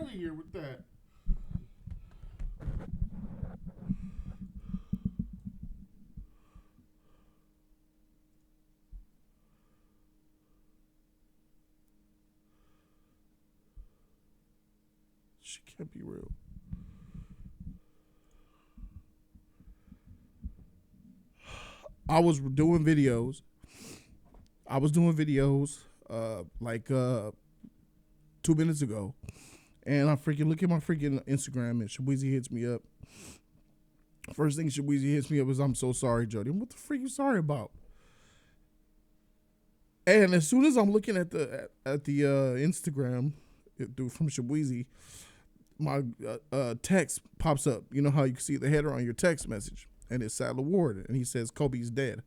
of here with that. She can't be real. I was doing videos. Like 2 minutes ago. And I freaking look at my freaking Instagram and Shaweezy hits me up. First thing Shaweezy hits me up is, "I'm so sorry, Jody." What the freak you sorry about? And as soon as I'm looking at the Instagram from Shaweezy, my text pops up. You know how you can see the header on your text message, and it's Sadler Ward, and he says Kobe's dead.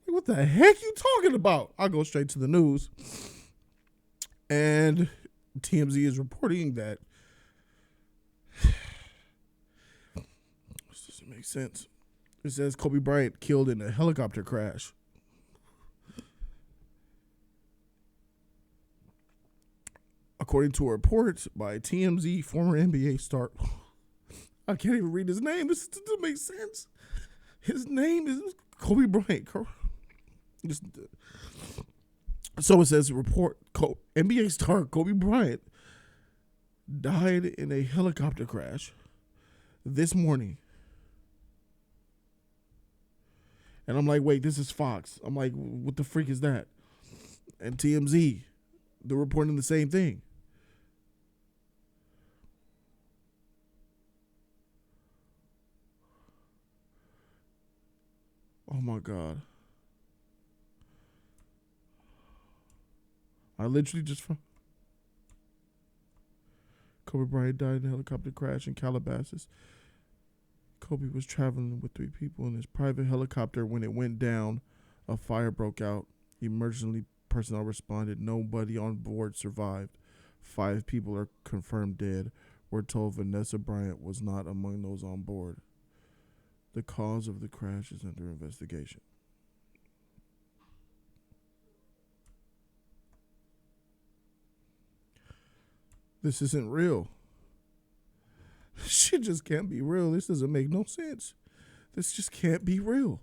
Like, what the heck you talking about? I go straight to the news, and TMZ is reporting that. This doesn't make sense. It says Kobe Bryant killed in a helicopter crash. According to a report by TMZ, former NBA star. I can't even read his name. This doesn't make sense. His name is Kobe Bryant. So it says report NBA star Kobe Bryant died in a helicopter crash this morning. And I'm like, wait, this is Fox. I'm like, what the freak is that? And TMZ, they're reporting the same thing. Oh my God. I literally just found Kobe Bryant died in a helicopter crash in Calabasas. Kobe was traveling with 3 people in his private helicopter. When it went down, a fire broke out. Emergency personnel responded. Nobody on board survived. 5 people are confirmed dead. We're told Vanessa Bryant was not among those on board. The cause of the crash is under investigation. This isn't real. Shit just can't be real. This doesn't make no sense. This just can't be real.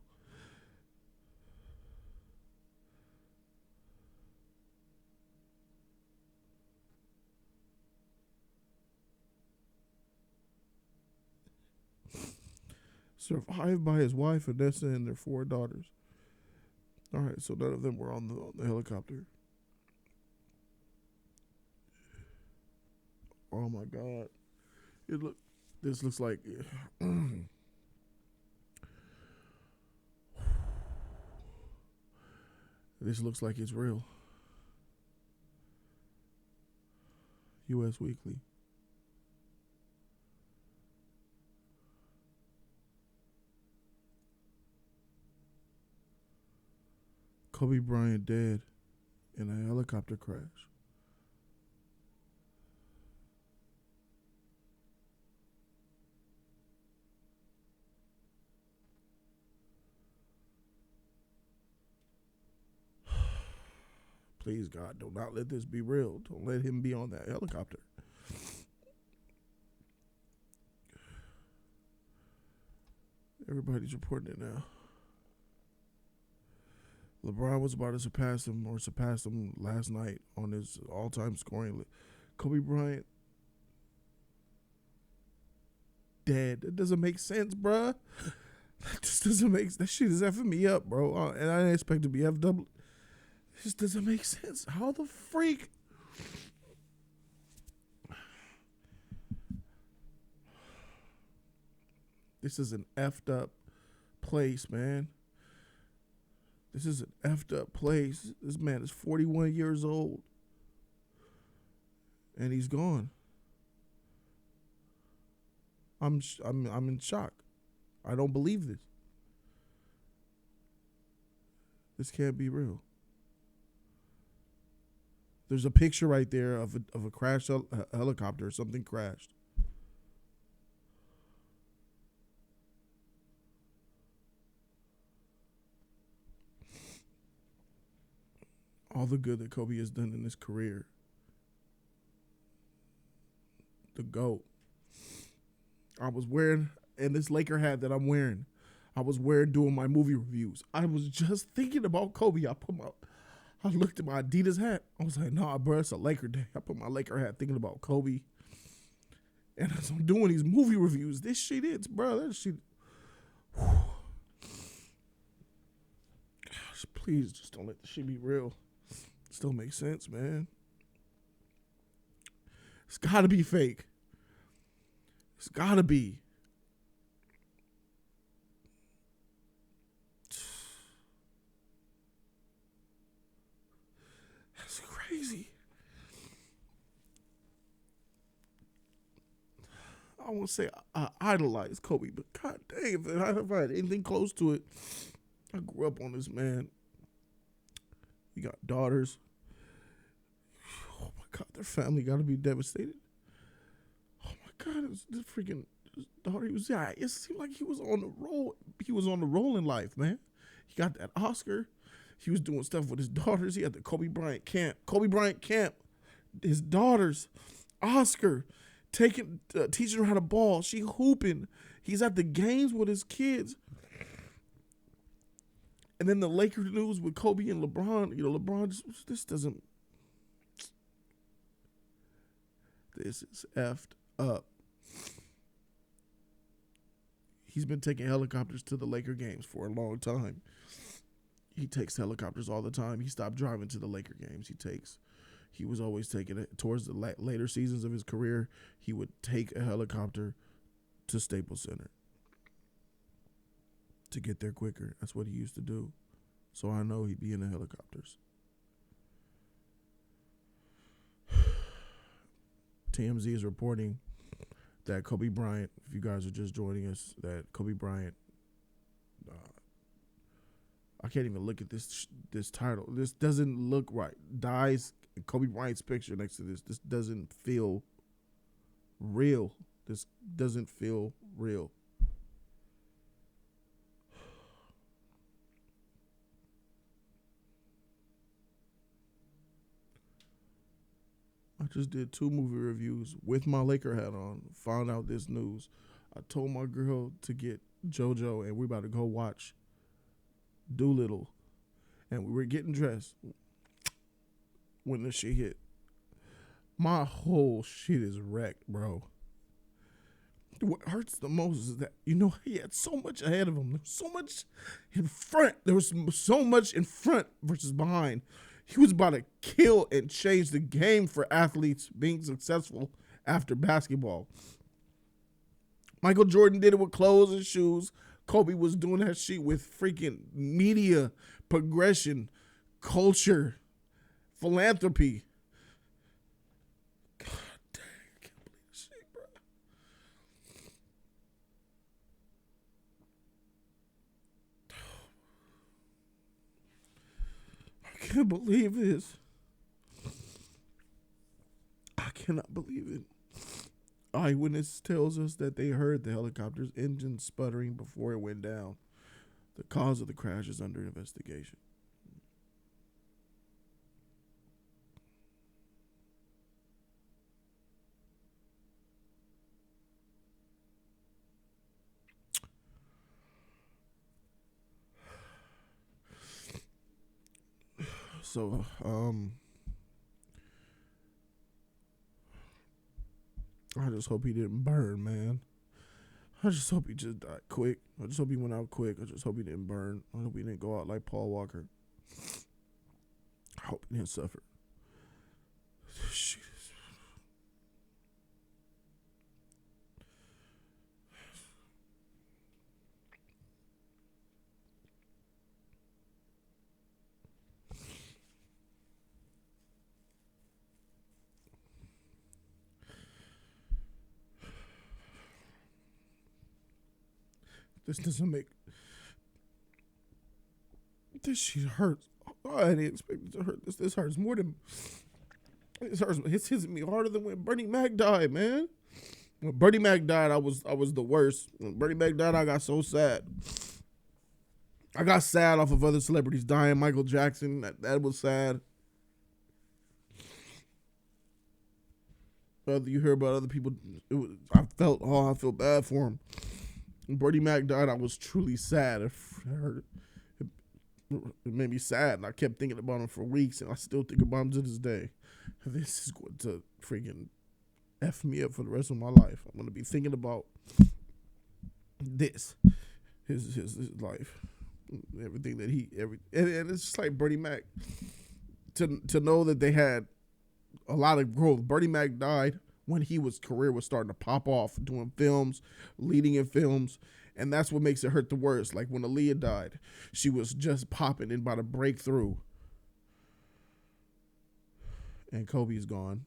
Survived by his wife, Vanessa, and their 4 daughters. All right, so none of them were on the helicopter. Oh my God! This looks like. This looks like it's real. U.S. Weekly. Kobe Bryant dead in a helicopter crash. Please, God, do not let this be real. Don't let him be on that helicopter. Everybody's reporting it now. LeBron was about to surpass him last night on his all-time scoring list. Kobe Bryant dead. That doesn't make sense, bruh. That just doesn't make. That shit is effing me up, bro. And I didn't expect to be F double. It just doesn't make sense. How the freak? This is an effed up place, man. This is an effed up place. This man is 41 years old. And he's gone. I'm in shock. I don't believe this. This can't be real. There's a picture right there of a crashed helicopter. Something crashed. All the good that Kobe has done in his career the GOAT. I was wearing, and this Laker hat that I'm wearing, I was wearing doing my movie reviews. I was just thinking about Kobe. I looked at my Adidas hat. I was like, nah, bro, it's a Laker day. I put my Laker hat thinking about Kobe. And as I'm doing these movie reviews, this shit is, bro, that shit. Gosh, please just don't let the shit be real. Still makes sense, man. It's gotta be fake. It's gotta be. That's crazy. I won't say I idolize Kobe, but god dang, if I had anything close to it, I grew up on this man. He got daughters. Oh my god, their family got to be devastated. Oh my god, this freaking daughter. It seemed like he was on the roll. He was on the roll in life, man. He got that Oscar. He was doing stuff with his daughters. He had the Kobe Bryant camp. His daughters, Oscar, teaching her how to ball. She hooping. He's at the games with his kids. And then the Lakers news with Kobe and LeBron. LeBron, this is effed up. He's been taking helicopters to the Laker games for a long time. He takes helicopters all the time. He stopped driving to the Laker games. He was always taking it towards the later seasons of his career. He would take a helicopter to Staples Center to get there quicker. That's what he used to do. So I know he'd be in the helicopters. TMZ is reporting that Kobe Bryant, if you guys are just joining us, that Kobe Bryant, I can't even look at this title. This doesn't look right. Dies, Kobe Bryant's picture next to this. This doesn't feel real. This doesn't feel real. I just did 2 movie reviews with my Laker hat on. Found out this news. I told my girl to get JoJo, and we're about to go watch Doolittle. And we were getting dressed when this shit hit. My whole shit is wrecked, bro. What hurts the most is that, he had so much ahead of him. There was so much in front. There was so much in front versus behind. He was about to kill and change the game for athletes being successful after basketball. Michael Jordan did it with clothes and shoes. Kobe was doing that shit with freaking media, progression, culture, philanthropy. God dang, I can't believe this shit, bro. I can't believe this. I cannot believe it. Eyewitness tells us that they heard the helicopter's engine sputtering before it went down. The cause of the crash is under investigation. So, I just hope he didn't burn, man. I just hope he just died quick. I just hope he went out quick. I just hope he didn't burn. I hope he didn't go out like Paul Walker. I hope he didn't suffer. Shit. This doesn't make... This shit hurts. Oh, I didn't expect it to hurt. This hurts more than... This hurts. It's hitting me harder than when Bernie Mac died, man. When Bernie Mac died, I was the worst. When Bernie Mac died, I got so sad. I got sad off of other celebrities dying. Michael Jackson, that was sad. You hear about other people. I feel bad for him. When Bernie Mac died, I was truly sad. I heard it, it made me sad, and I kept thinking about him for weeks, and I still think about him to this day. This is going to freaking F me up for the rest of my life. I'm going to be thinking about this, his life, everything that and it's just like Bernie Mac. To know that they had a lot of growth. Bernie Mac died when his career was starting to pop off, doing films, leading in films, and that's what makes it hurt the worst. Like when Aaliyah died, she was just popping and about to break through, and Kobe's gone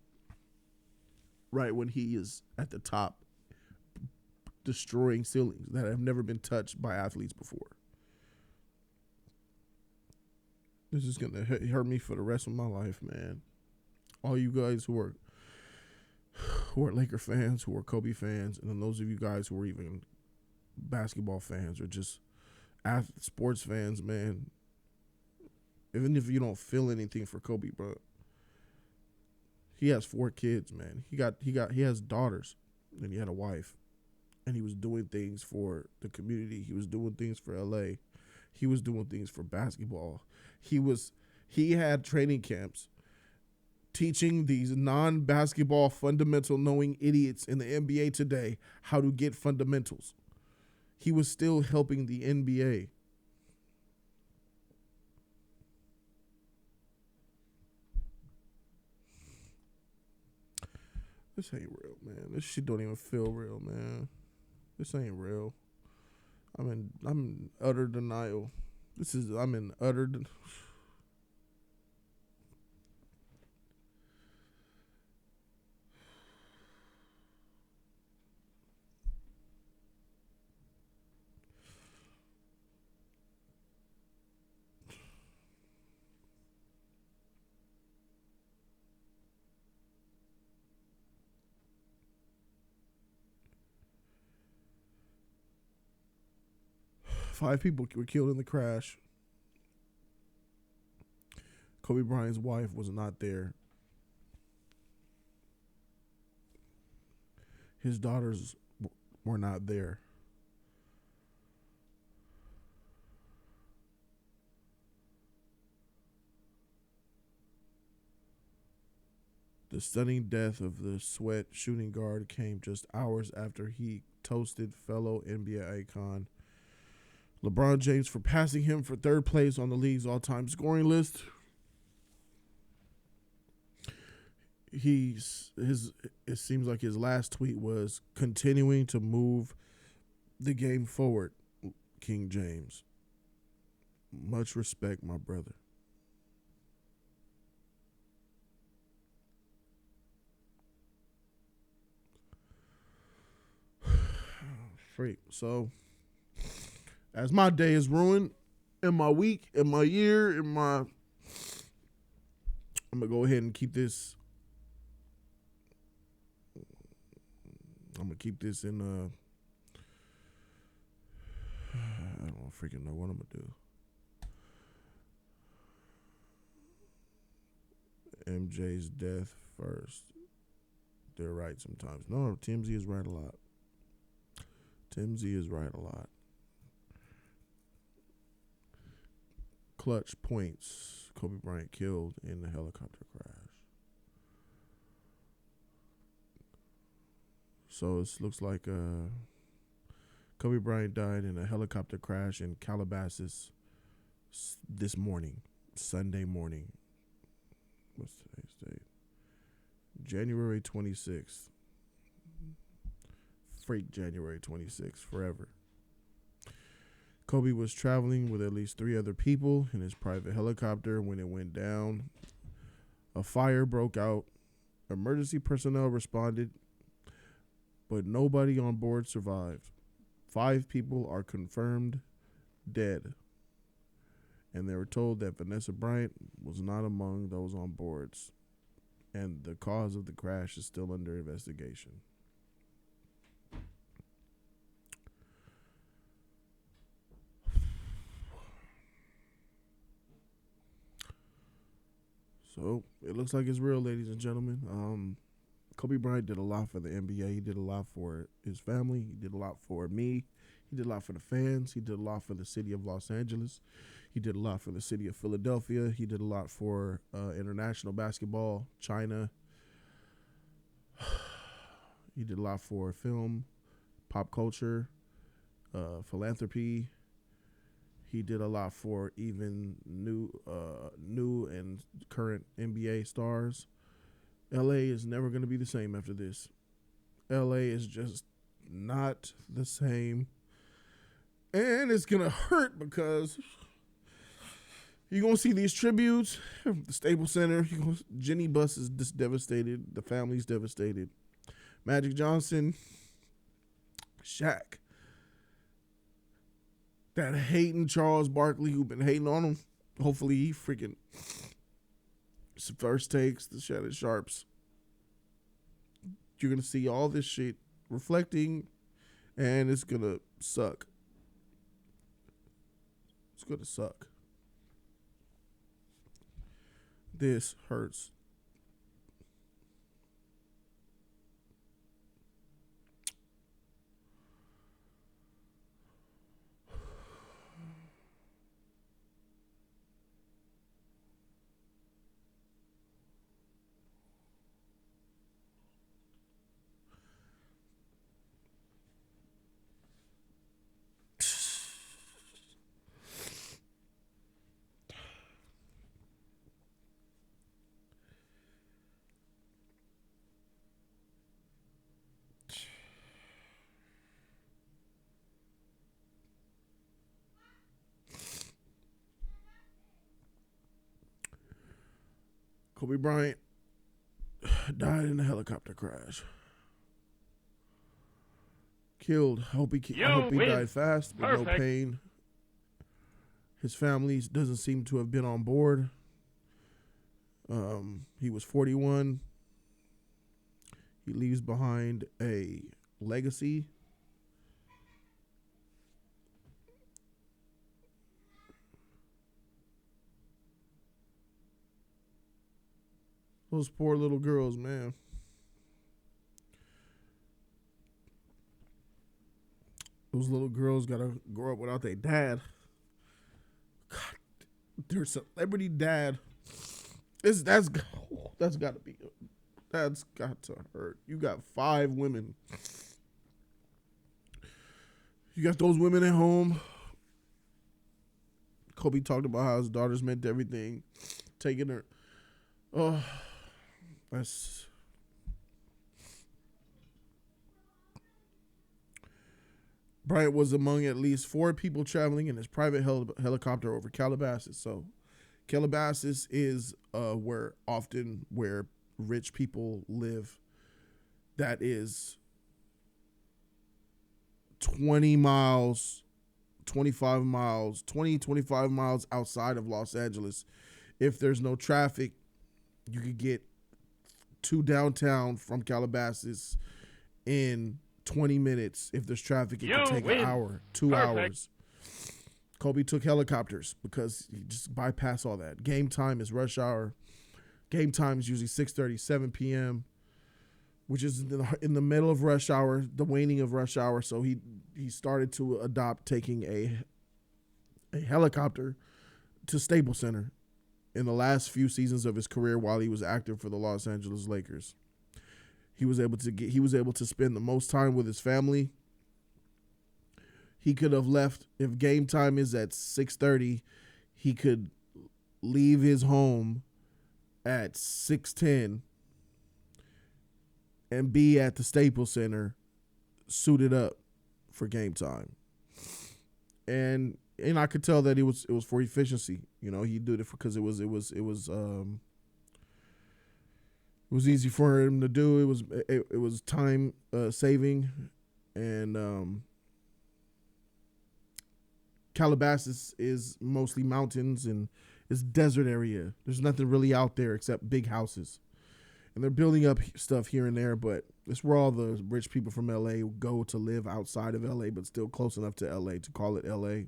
right when he is at the top, destroying ceilings that have never been touched by athletes before. This is gonna hurt me for the rest of my life, man. All you guys who are Laker fans, who are Kobe fans, and then those of you guys who are even basketball fans or just sports fans, man. Even if you don't feel anything for Kobe, bro, he has 4 kids, man. He has daughters, and he had a wife, and he was doing things for the community. He was doing things for LA. He was doing things for basketball. He had training camps teaching these non-basketball fundamental knowing idiots in the NBA today how to get fundamentals. He was still helping the NBA. This ain't real, man. This shit don't even feel real, man. This ain't real. I'm in utter denial. I'm in utter 5 people were killed in the crash. Kobe Bryant's wife was not there. His daughters were not there. The stunning death of the Sweat shooting guard came just hours after he toasted fellow NBA icon LeBron James for passing him for 3rd place on the league's all-time scoring list. It seems like his last tweet was continuing to move the game forward, King James. Much respect, my brother. Freak. So, as my day is ruined, in my week, in my year, I'm gonna go ahead and keep this. I'm gonna keep this in. I don't freaking know what I'm gonna do. MJ's death first. They're right sometimes. No, TMZ is right a lot. TMZ is right a lot. Clutch points. Kobe Bryant killed in the helicopter crash. So it looks like Kobe Bryant died in a helicopter crash in Calabasas this morning, Sunday morning. What's today's date? January 26th. Freak January 26th, forever. Kobe was traveling with at least 3 other people in his private helicopter when it went down. A fire broke out. Emergency personnel responded, but nobody on board survived. 5 people are confirmed dead, and they were told that Vanessa Bryant was not among those on boards, and the cause of the crash is still under investigation. So it looks like it's real, ladies and gentlemen. Kobe Bryant did a lot for the NBA. He did a lot for his family. He did a lot for me. He did a lot for the fans. He did a lot for the city of Los Angeles. He did a lot for the city of Philadelphia. He did a lot for international basketball, China. He did a lot for film, pop culture, philanthropy. He did a lot for even new and current NBA stars. LA is never going to be the same after this. LA is just not the same. And it's going to hurt because you're going to see these tributes. The Staples Center, Jenny Buss is just devastated. The family's devastated. Magic Johnson, Shaq. That hating Charles Barkley who been hating on him. Hopefully he freaking first takes the Shannon Sharps. You're going to see all this shit reflecting, and it's going to suck. It's going to suck. This hurts. Kobe Bryant died in a helicopter crash. Killed. I hope he died fast with no pain. His family doesn't seem to have been on board. He was 41. He leaves behind a legacy. Those poor little girls, man. Those little girls gotta grow up without their dad. God, their celebrity dad. That's got to hurt. You got 5 women. You got those women at home. Kobe talked about how his daughters meant everything. Taking her. Oh, that's. Bryant was among at least 4 people traveling in his private helicopter over Calabasas. So, Calabasas is where rich people live. That is 25 miles outside of Los Angeles. If there's no traffic, you could get to downtown from Calabasas in 20 minutes. If there's traffic, it could take an hour, 2 hours. Kobe took helicopters because you just bypass all that. Game time is rush hour. Game time is usually 6:30, 7 p.m., which is in the middle of rush hour, the waning of rush hour. So he started to adopt taking a helicopter to Staples Center in the last few seasons of his career while he was active for the Los Angeles Lakers. He was able to spend the most time with his family. He could have left if game time is at 6:30. He could leave his home at 6:10 and be at the Staples Center suited up for game time. And I could tell that it was for efficiency. You know, he did it because it was easy for him to do. It was time saving, and Calabasas is mostly mountains and it's desert area. There's nothing really out there except big houses, and they're building up stuff here and there. But it's where all the rich people from LA go to live outside of LA, but still close enough to LA to call it LA.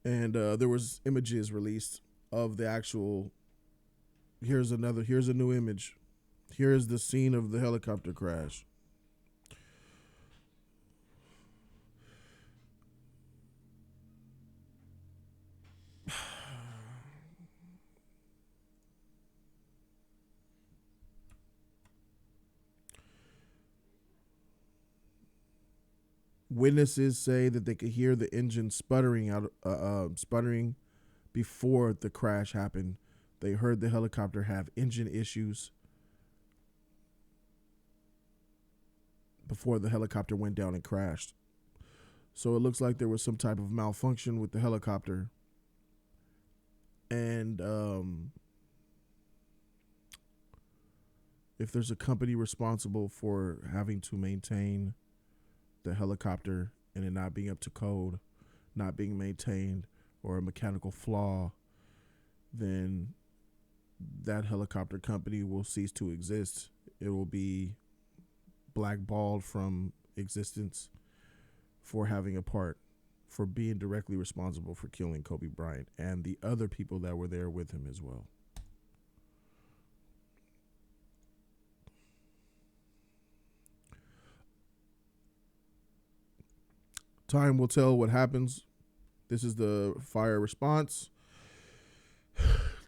And there was images released of the actual. Here's a new image Here is the scene of the helicopter crash. Witnesses say that they could hear the engine sputtering before the crash happened. They heard the helicopter have engine issues before the helicopter went down and crashed. So it looks like there was some type of malfunction with the helicopter. And if there's a company responsible for having to maintain the helicopter and it not being up to code, not being maintained, or a mechanical flaw, then that helicopter company will cease to exist. It will be blackballed from existence for having a part, for being directly responsible for killing Kobe Bryant and the other people that were there with him as well. Time will tell what happens. This is the fire response.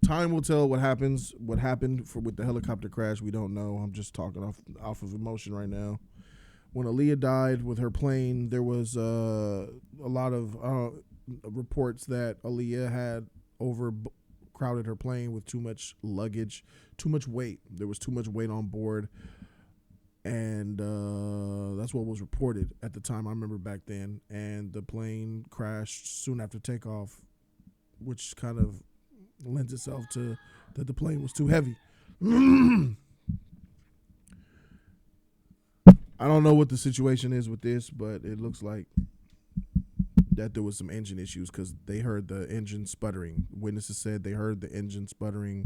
Time will tell what happens. What happened with the helicopter crash, we don't know. I'm just talking off of emotion right now. When Aaliyah died with her plane, there was a lot of reports that Aaliyah had overcrowded her plane with too much luggage, too much weight. There was too much weight on board. And that's what was reported at the time. I remember back then. And the plane crashed soon after takeoff, which kind of lends itself to that the plane was too heavy. I don't know what the situation is with this, but it looks like that there was some engine issues because they heard the engine sputtering. Witnesses said they heard the engine sputtering.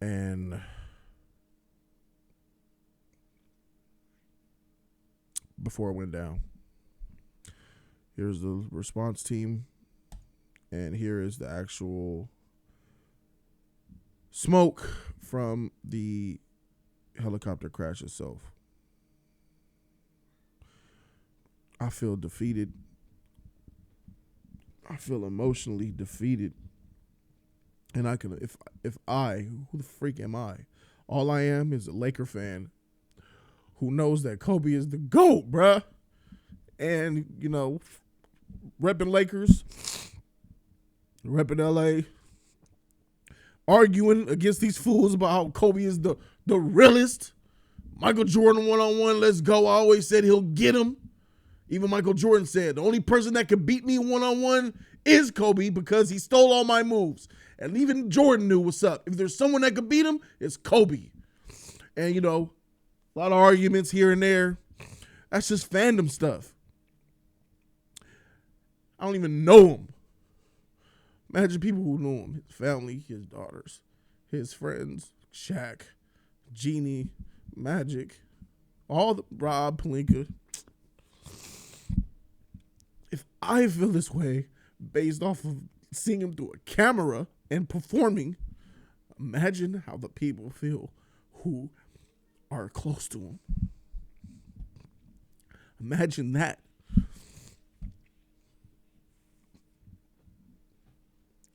And before it went down. Here's the response team, and here is the actual smoke from the helicopter crash itself. I feel defeated. I feel emotionally defeated. And I can, if who the freak am I? All I am is a Laker fan who knows that Kobe is the GOAT, bruh. And, you know, repping Lakers, repping LA, arguing against these fools about how Kobe is the realest. Michael Jordan one-on-one, let's go. I always said he'll get him. Even Michael Jordan said, the only person that could beat me one-on-one is Kobe because he stole all my moves. And even Jordan knew what's up. If there's someone that could beat him, it's Kobe. And, you know, a lot of arguments here and there. That's just fandom stuff. I don't even know him. Imagine people who know him. His family, his daughters, his friends, Shaq, Jeannie, Magic, all the Rob Pelinka. If I feel this way based off of seeing him through a camera and performing, imagine how the people feel who are close to him. Imagine that.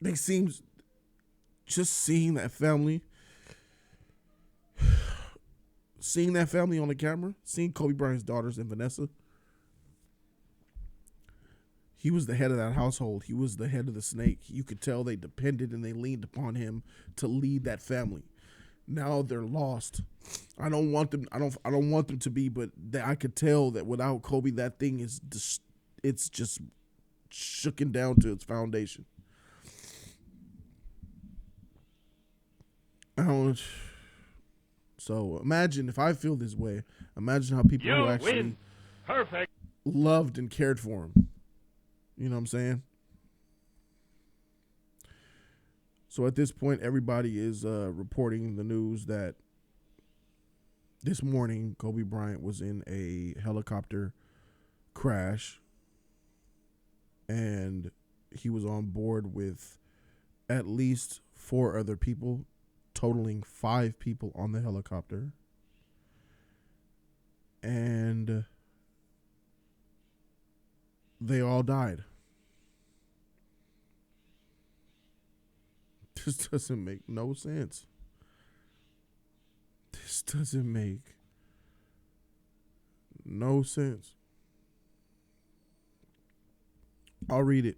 They seem just seeing that family on the camera, seeing Kobe Bryant's daughters and Vanessa. He was the head of that household. He was the head of the snake. You could tell they depended and they leaned upon him to lead that family. Now they're lost. I don't want them to be, but I could tell that without Kobe, that thing is it's just shooken down to its foundation. So imagine if I feel this way. Imagine how people who actually loved and cared for him. You know what I'm saying? So at this point, everybody is reporting the news that this morning, Kobe Bryant was in a helicopter crash, and he was on board with at least 4 other people totaling 5 people on the helicopter. And they all died. This doesn't make no sense. This doesn't make no sense. I'll read it.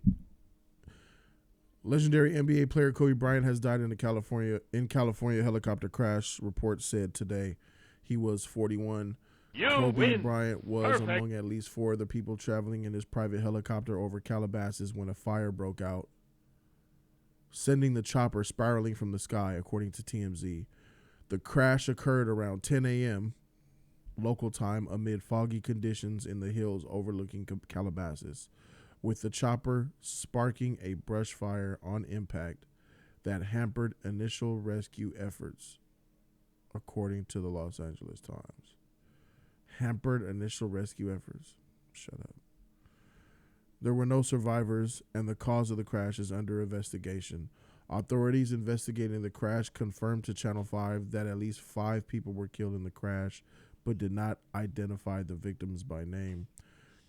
Legendary NBA player Kobe Bryant has died in California helicopter crash, reports said today. He was 41. Kobe Bryant was among at least 4 other people traveling in his private helicopter over Calabasas when a fire broke out, sending the chopper spiraling from the sky, according to TMZ. The crash occurred around 10 a.m. local time amid foggy conditions in the hills overlooking Calabasas, with the chopper sparking a brush fire on impact that hampered initial rescue efforts, according to the Los Angeles Times. Hampered initial rescue efforts. Shut up. There were no survivors, and the cause of the crash is under investigation. Authorities investigating the crash confirmed to Channel 5 that at least 5 people were killed in the crash, but did not identify the victims by name.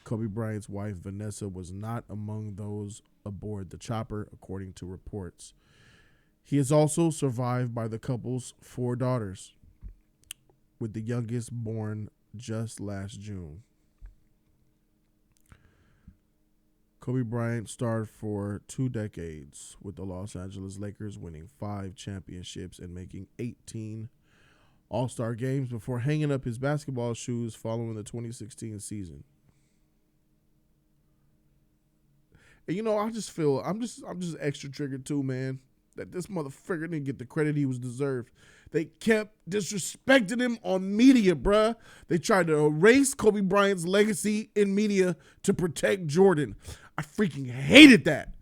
Kobe Bryant's wife, Vanessa, was not among those aboard the chopper, according to reports. He is also survived by the couple's 4 daughters, with the youngest born just last June. Kobe Bryant starred for 2 decades with the Los Angeles Lakers, winning 5 championships and making 18 All-Star games before hanging up his basketball shoes following the 2016 season. And you know, I just feel I'm just extra triggered too, man, that this motherfucker didn't get the credit he was deserved. They kept disrespecting him on media, bruh. They tried to erase Kobe Bryant's legacy in media to protect Jordan. I freaking hated that.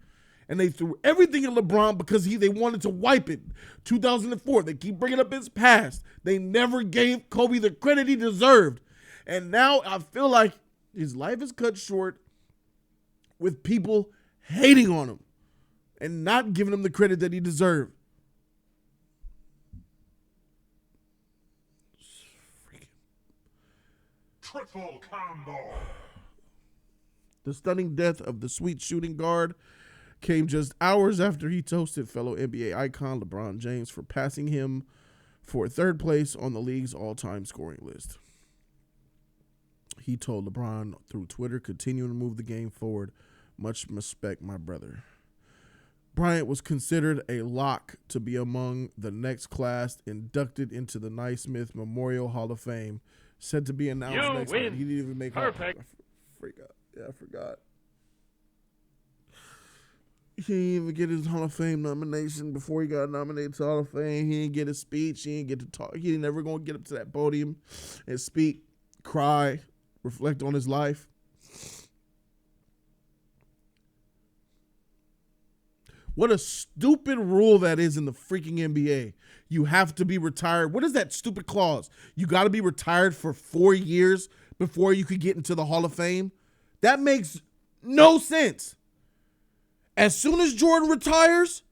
And they threw everything at LeBron because they wanted to wipe it. 2004, they keep bringing up his past. They never gave Kobe the credit he deserved. And now I feel like his life is cut short with people hating on him and not giving him the credit that he deserved. Triple combo. The stunning death of the sweet shooting guard came just hours after he toasted fellow NBA icon LeBron James for passing him for 3rd place on the league's all-time scoring list. He told LeBron through Twitter, "Continue to move the game forward. Much respect, my brother." Bryant was considered a lock to be among the next class inducted into the Naismith Memorial Hall of Fame, said to be announced next month. He didn't even make Perfect. I forgot. He didn't even get his Hall of Fame nomination before he got nominated to Hall of Fame. He didn't get a speech. He didn't get to talk. He ain't never going to get up to that podium and speak, cry, reflect on his life. What a stupid rule that is in the freaking NBA. You have to be retired. What is that stupid clause? You got to be retired for 4 years before you could get into the Hall of Fame? That makes no sense. As soon as Jordan retires,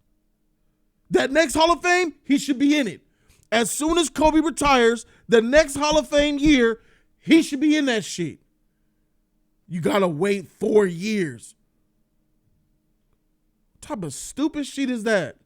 that next Hall of Fame, he should be in it. As soon as Kobe retires, the next Hall of Fame year, he should be in that shit. You got to wait 4 years. What type of stupid shit is that?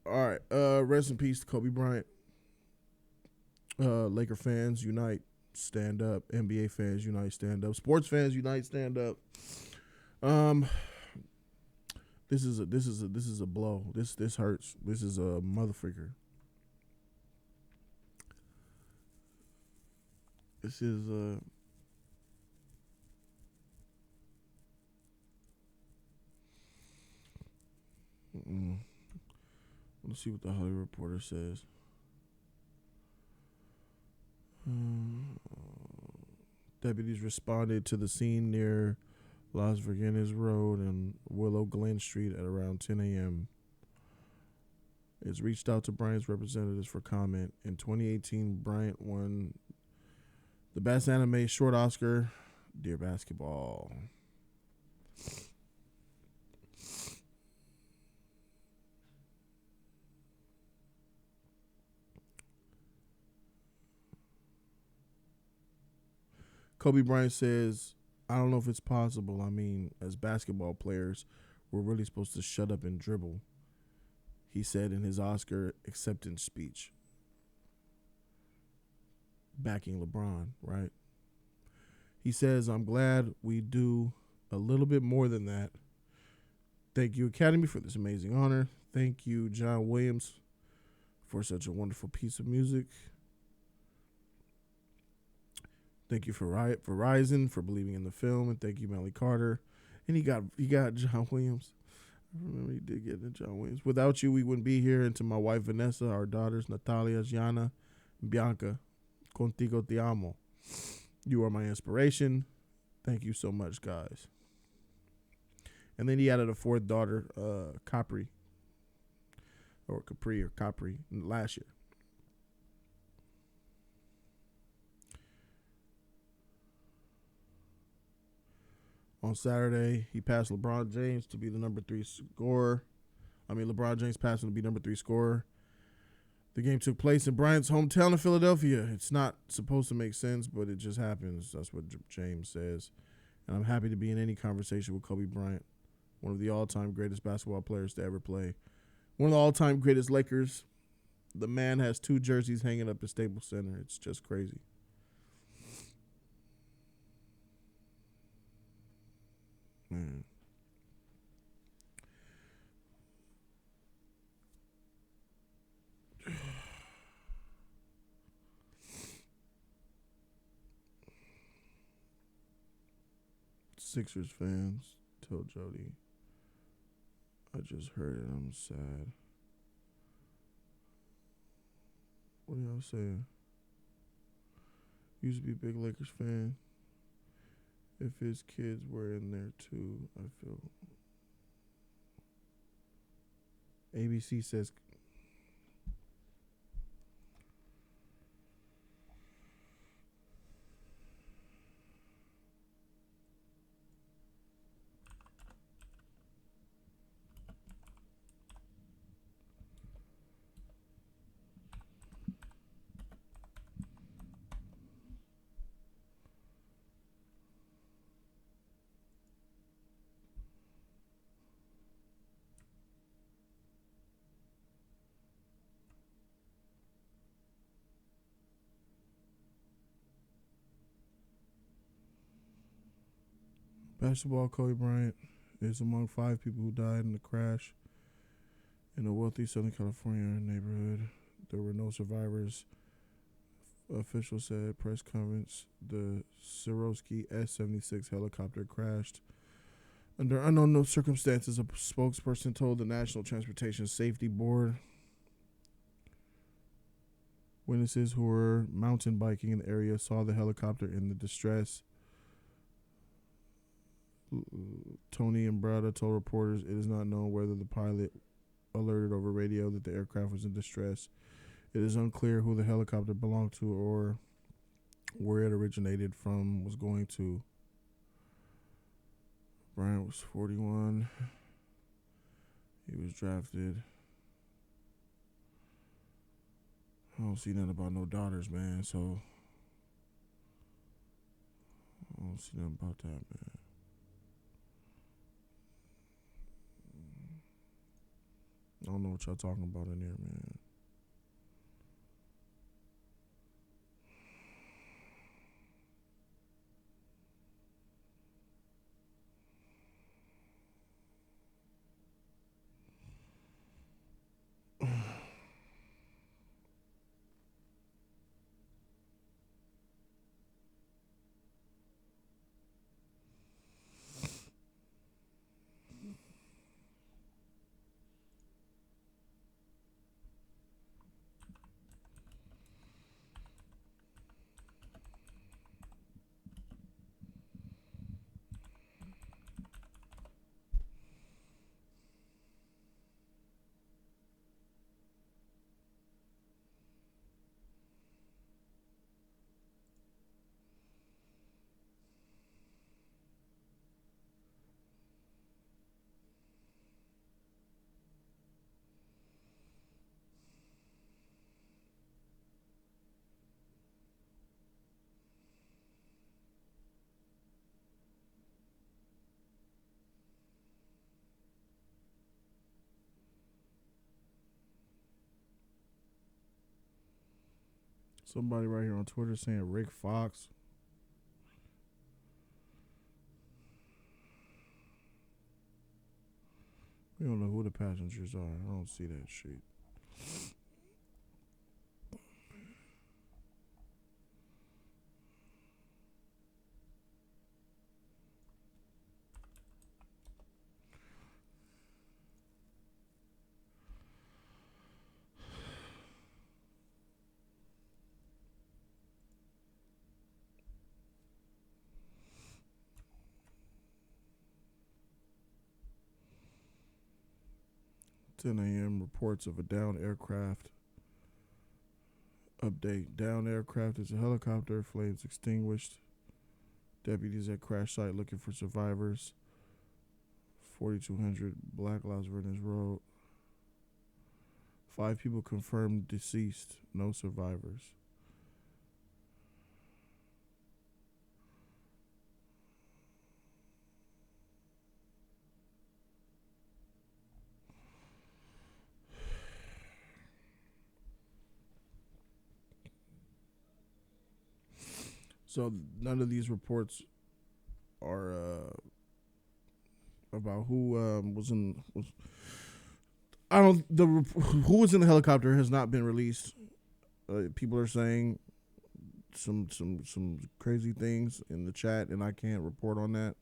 All right. Rest in peace to Kobe Bryant. Laker fans, unite, stand up. NBA fans, unite, stand up. Sports fans, unite, stand up. This is a blow. This hurts. This is a motherfucker. This is Let's see what the Hollywood Reporter says. Deputies responded to the scene near Las Virgenes Road and Willow Glen Street at around 10 a.m. It's reached out to Bryant's representatives for comment. In 2018, Bryant won the Best Anime Short Oscar, Dear Basketball. Kobe Bryant says, I don't know if it's possible. I mean, as basketball players, we're really supposed to shut up and dribble, he said in his Oscar acceptance speech. Backing LeBron, right? He says, I'm glad we do a little bit more than that. Thank you, Academy, for this amazing honor. Thank you, John Williams, for such a wonderful piece of music. Thank you for Verizon for believing in the film, and thank you, Melly Carter. And he got John Williams. I remember he did get John Williams. Without you, we wouldn't be here. And to my wife Vanessa, our daughters Natalia, Gianna, Bianca, contigo te amo. You are my inspiration. Thank you so much, guys. And then he added a fourth daughter, Capri, last year. On Saturday, he passed LeBron James to be the number 3 scorer. LeBron James passed him to be number 3 scorer. The game took place in Bryant's hometown of Philadelphia. It's not supposed to make sense, but it just happens. That's what James says. And I'm happy to be in any conversation with Kobe Bryant, one of the all-time greatest basketball players to ever play. One of the all-time greatest Lakers. The man has 2 jerseys hanging up at Staples Center. It's just crazy. Man. Sixers fans, tell Jody, I just heard it. I'm sad. What are y'all saying? Used to be a big Lakers fan. If his kids were in there too, I feel. ABC says. Basketball Kobe Bryant is among 5 people who died in the crash in a wealthy Southern California neighborhood. There were no survivors. Officials said press conference. The Swarovski S-76 helicopter crashed under unknown circumstances, a spokesperson told the National Transportation Safety Board. Witnesses who were mountain biking in the area saw the helicopter in the distress. Tony Imbrata told reporters it is not known whether the pilot alerted over radio that the aircraft was in distress. It is unclear who the helicopter belonged to or where it originated from, was going to. Bryant was 41. He was drafted. I don't see nothing about no daughters, man, so I don't see nothing about that, man. I don't know what y'all talking about in there, man. Somebody right here on Twitter saying Rick Fox. We don't know who the passengers are. I don't see that shit. Ten a.m. reports of a downed aircraft. Update. Downed aircraft is a helicopter. Flames extinguished. Deputies at crash site looking for survivors. 4200 Black Las Vegas Road. 5 people confirmed deceased. No survivors. So none of these reports are about who was in. I don't. Who was in the helicopter has not been released. People are saying some crazy things in the chat, and I can't report on that.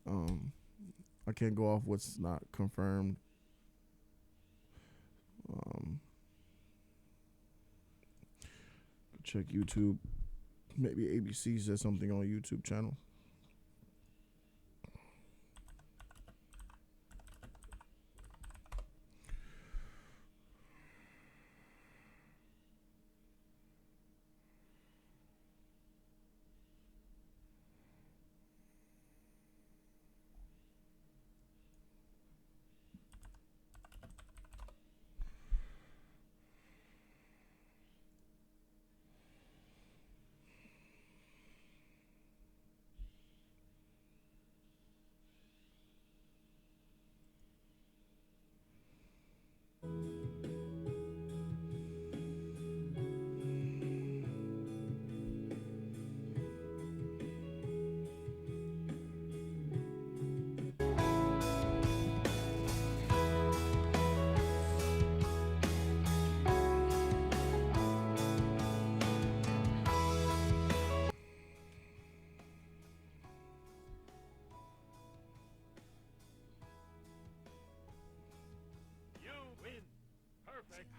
I can't go off what's not confirmed. Check YouTube. Maybe ABC says something on YouTube channel.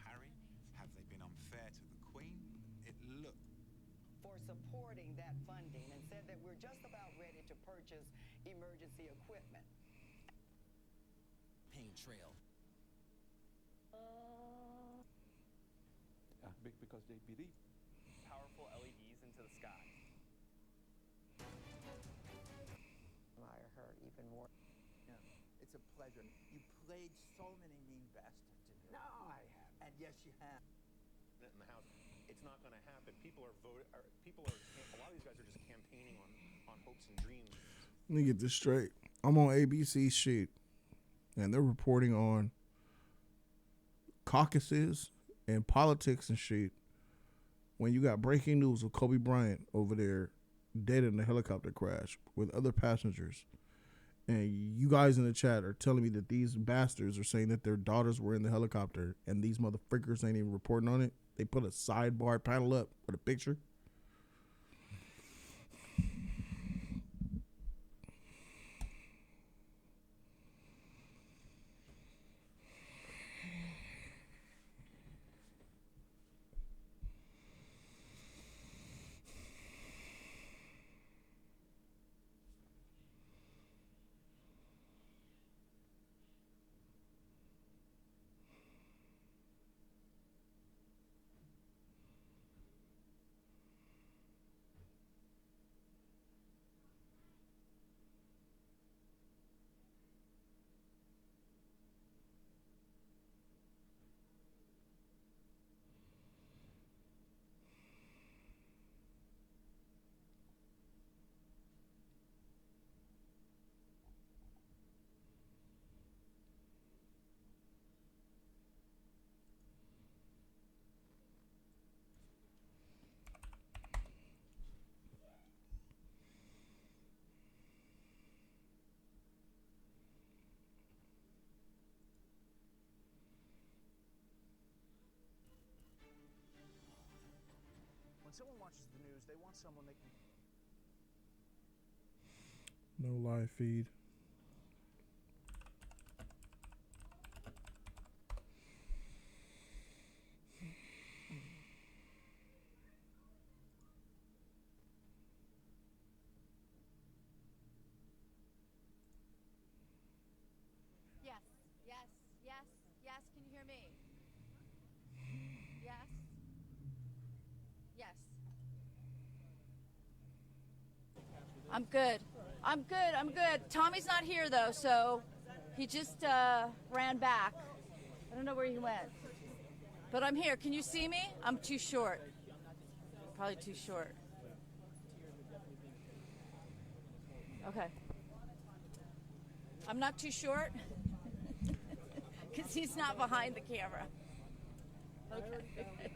Harry, have they been unfair to the Queen? It looked for supporting that funding and said that we're just about ready to purchase emergency equipment. Pain trail. Because they believe powerful LEDs into the sky. Admire her even more. Yeah, it's a pleasure. You played so many mean bastards in here. No, I haven't. And yes, you have. In the House, it's not going to happen. People are a lot of these guys are just campaigning on hopes and dreams. Let me get this straight. I'm on ABC shit, and they're reporting on caucuses and politics and shit. When you got breaking news of Kobe Bryant over there dead in a helicopter crash with other passengers, and you guys in the chat are telling me that these bastards are saying that their daughters were in the helicopter and these motherfuckers ain't even reporting on it. They put a sidebar panel up with a picture. someone watches the news, they want someone they can. No live feed. Yes, yes, yes, yes. Can you hear me? Yes. Yes. I'm good. I'm good. I'm good. Tommy's not here though, so he just ran back. I don't know where he went. But I'm here. Can you see me? I'm too short. Probably too short. Okay. I'm not too short because he's not behind the camera. Okay.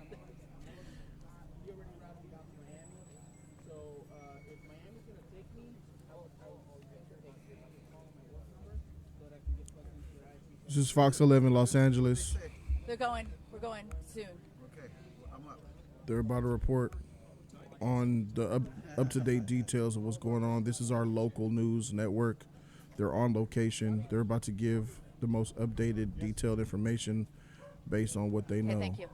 This is Fox 11, Los Angeles. They're going. We're going soon. Okay, I'm up. They're about to report on the up-to-date details of what's going on. This is our local news network. They're on location. They're about to give the most updated, detailed information based on what they know. Okay, thank you.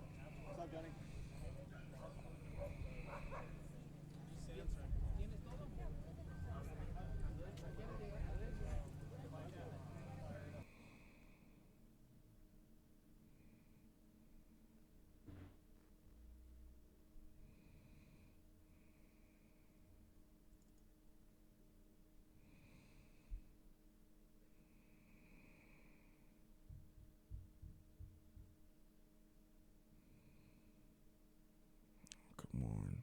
Come on.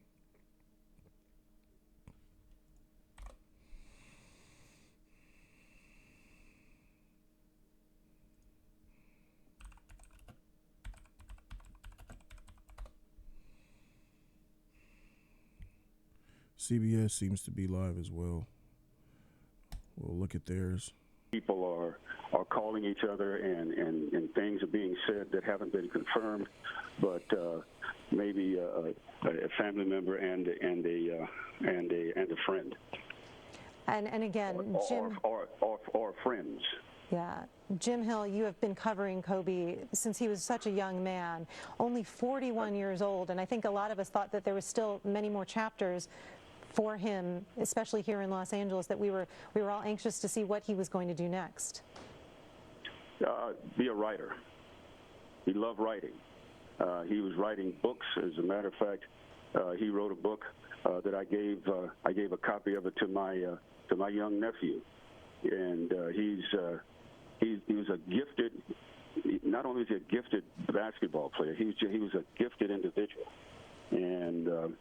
CBS seems to be live as well. We'll look at theirs. People are calling each other, and things are being said that haven't been confirmed, but maybe a family member and a friend. And again, Jim, or friends. Yeah. Jim Hill, you have been covering Kobe since he was such a young man, only 41 years old, and I think a lot of us thought that there was still many more chapters for him, especially here in Los Angeles, that we were all anxious to see what he was going to do next. Be a writer. He loved writing. He was writing books. As a matter of fact, he wrote a book that I gave a copy of it to my young nephew, and he was a gifted. Not only is he a gifted basketball player, he was a gifted individual, and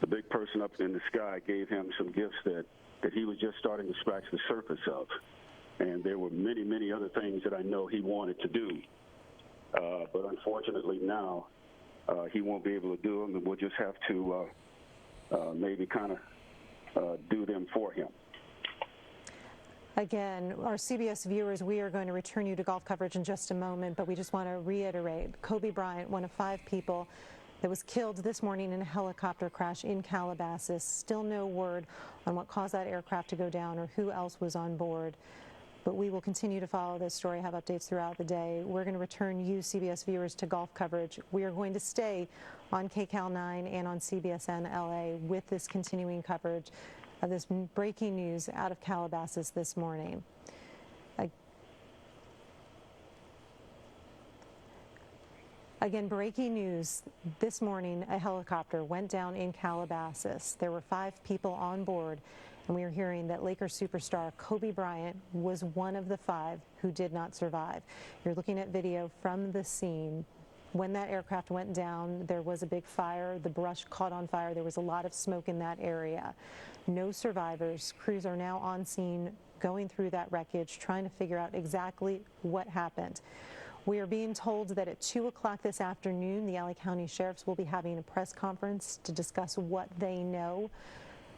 the big person up in the sky gave him some gifts that he was just starting to scratch the surface of. And there were many, many other things that I know he wanted to do. But unfortunately now, he won't be able to do them, and we'll just have to maybe kind of do them for him. Again, our CBS viewers, we are going to return you to golf coverage in just a moment, but we just want to reiterate, Kobe Bryant, one of 5 people that was killed this morning in a helicopter crash in Calabasas. Still no word on what caused that aircraft to go down or who else was on board. But we will continue to follow this story, have updates throughout the day. We're going to return you, CBS viewers, to golf coverage. We are going to stay on KCAL 9 and on CBSN LA with this continuing coverage of this breaking news out of Calabasas this morning. Again, breaking news this morning, a helicopter went down in Calabasas. There were 5 people on board, and we are hearing that Lakers superstar Kobe Bryant was one of the 5 who did not survive. You're looking at video from the scene. When that aircraft went down, there was a big fire. The brush caught on fire. There was a lot of smoke in that area. No survivors. Crews are now on scene going through that wreckage, trying to figure out exactly what happened. We are being told that at 2 o'clock this afternoon, the LA County Sheriffs will be having a press conference to discuss what they know.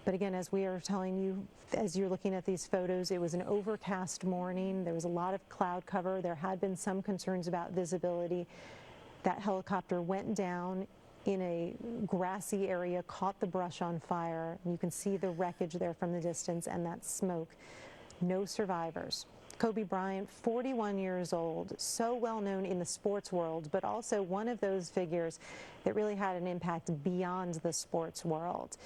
But again, as we are telling you, as you're looking at these photos, it was an overcast morning. There was a lot of cloud cover. There had been some concerns about visibility. That helicopter went down in a grassy area, caught the brush on fire. You can see the wreckage there from the distance and that smoke. No survivors. Kobe Bryant, 41 years old, so well known in the sports world, but also one of those figures that really had an impact beyond the sports world.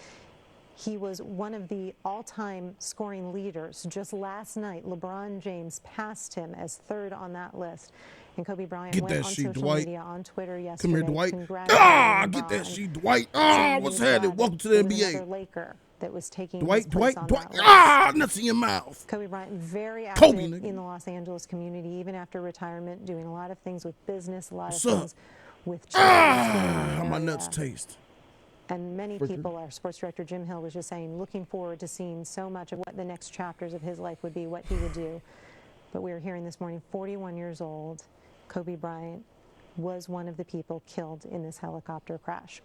He was one of the all-time scoring leaders. Just last night, LeBron James passed him as third on that list. And Kobe Bryant went on social media, on Twitter yesterday. Come here, Dwight. Congratulating Get that LeBron. sheet, Dwight. What's happening? Welcome to the NBA. Another Laker that was taking Dwight. his place on that list. Nuts in your mouth. Kobe Bryant, very active in the Los Angeles community, even after retirement, doing a lot of things with business, a lot of things with children. How my nuts taste. And many people, our sports director Jim Hill was just saying, looking forward to seeing so much of what the next chapters of his life would be, what he would do. But we were hearing this morning, 41 years old, Kobe Bryant was one of the people killed in this helicopter crash.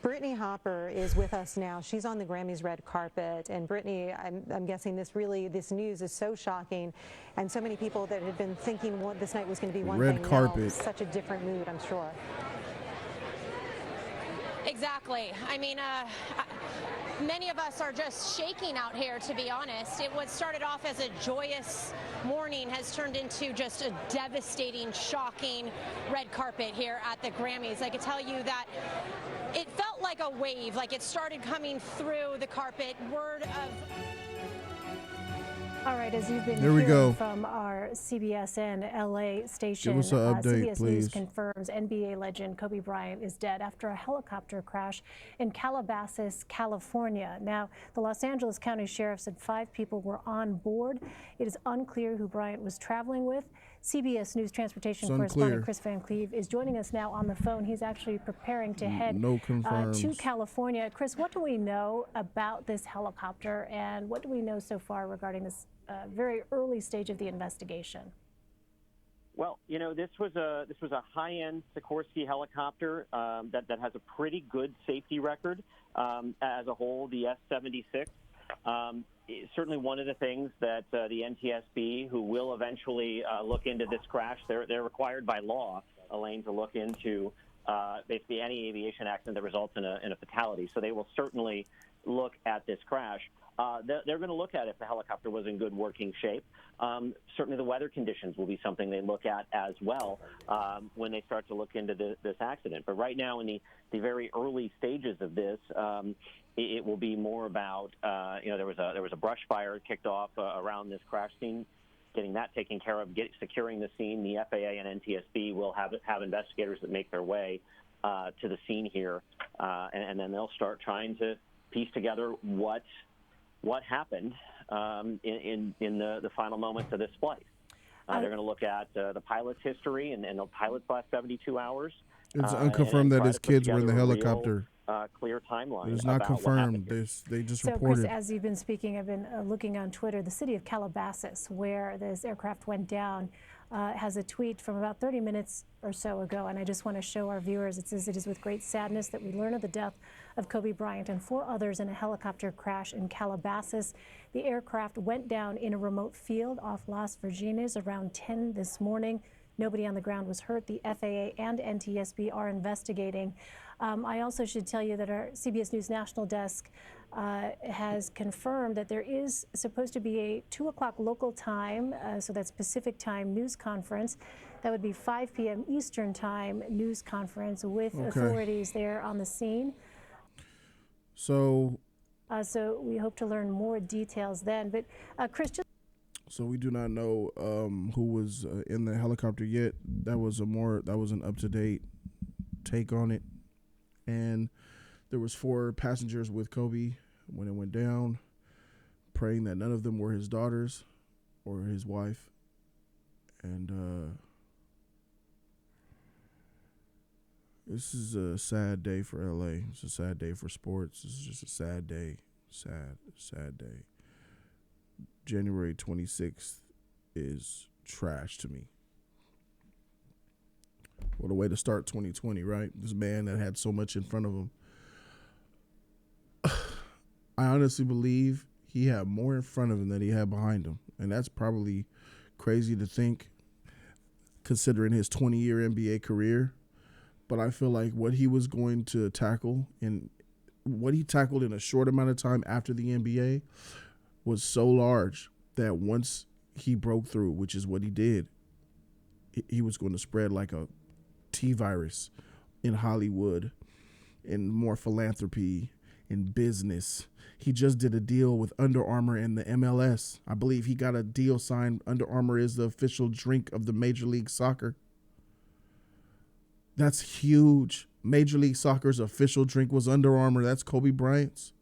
Brittany Hopper is with us now. She's on the Grammys red carpet. And Brittany, I'm guessing this news is so shocking. And so many people that had been thinking this night was going to be one red thing, carpet. now such a different mood, I'm sure. Exactly. I mean, many of us are just shaking out here, to be honest. What started off as a joyous morning has turned into just a devastating, shocking red carpet here at the Grammys. I can tell you that it felt like a wave, like it started coming through the carpet. Word of... All right, as you've been hearing from our CBS and LA station, give us an update, CBS please. News confirms NBA legend Kobe Bryant is dead after a helicopter crash in Calabasas, California. Now, the Los Angeles County Sheriff said 5 people were on board. It is unclear who Bryant was traveling with. CBS News transportation correspondent Chris Van Cleve is joining us now on the phone. He's actually preparing to head to California. Chris, what do we know about this helicopter, and what do we know so far regarding this very early stage of the investigation? Well, you know, this was a high-end Sikorsky helicopter that has a pretty good safety record as a whole. The S-76. Certainly one of the things that the NTSB, who will eventually look into this crash, they're required by law, Elaine, to look into basically any aviation accident that results in a fatality. So they will certainly look at this crash. They're going to look at if the helicopter was in good working shape. Certainly the weather conditions will be something they look at as well when they start to look into this accident. But right now, in the very early stages of this, it will be more about, there was a brush fire kicked off around this crash scene, getting that taken care of, securing the scene. The FAA and NTSB will have investigators that make their way to the scene here, and then they'll start trying to piece together what happened in the final moments of this flight. They're going to look at the pilot's history and the pilot's last 72 hours. It's unconfirmed that his kids were in the helicopter. Clear timeline. It's not confirmed. They just reported. Chris, as you've been speaking, I've been looking on Twitter. The city of Calabasas, where this aircraft went down, has a tweet from about 30 minutes or so ago, and I just want to show our viewers. It says, "It is with great sadness that we learn of the death of Kobe Bryant and 4 others in a helicopter crash in Calabasas. The aircraft went down in a remote field off Las Virgenes around 10 this morning. Nobody on the ground was hurt. The FAA and NTSB are investigating." I also should tell you that our CBS News National Desk has confirmed that there is supposed to be a 2 o'clock local time, so that's Pacific time, news conference. That would be 5 p.m. Eastern time news conference with authorities there on the scene. So we hope to learn more details then. But Chris, so we do not know who was in the helicopter yet. That was an up-to-date take on it. And there was 4 passengers with Kobe when it went down, praying that none of them were his daughters or his wife. And this is a sad day for LA. It's a sad day for sports. This is just a sad day. Sad day. January 26th is trash to me. What a way to start 2020, right? This man that had so much in front of him. I honestly believe he had more in front of him than he had behind him. And that's probably crazy to think, considering his 20-year NBA career. but I feel like what he was going to tackle and what he tackled in a short amount of time after the NBA was so large that once he broke through, which is what he did, he was going to spread like a T-virus in Hollywood, in more philanthropy, in business. He just did a deal with Under Armour and the MLS. I believe he got a deal signed. Under Armour is the official drink of the Major League Soccer. That's huge. Major League Soccer's official drink was Under Armour. That's Kobe Bryant's.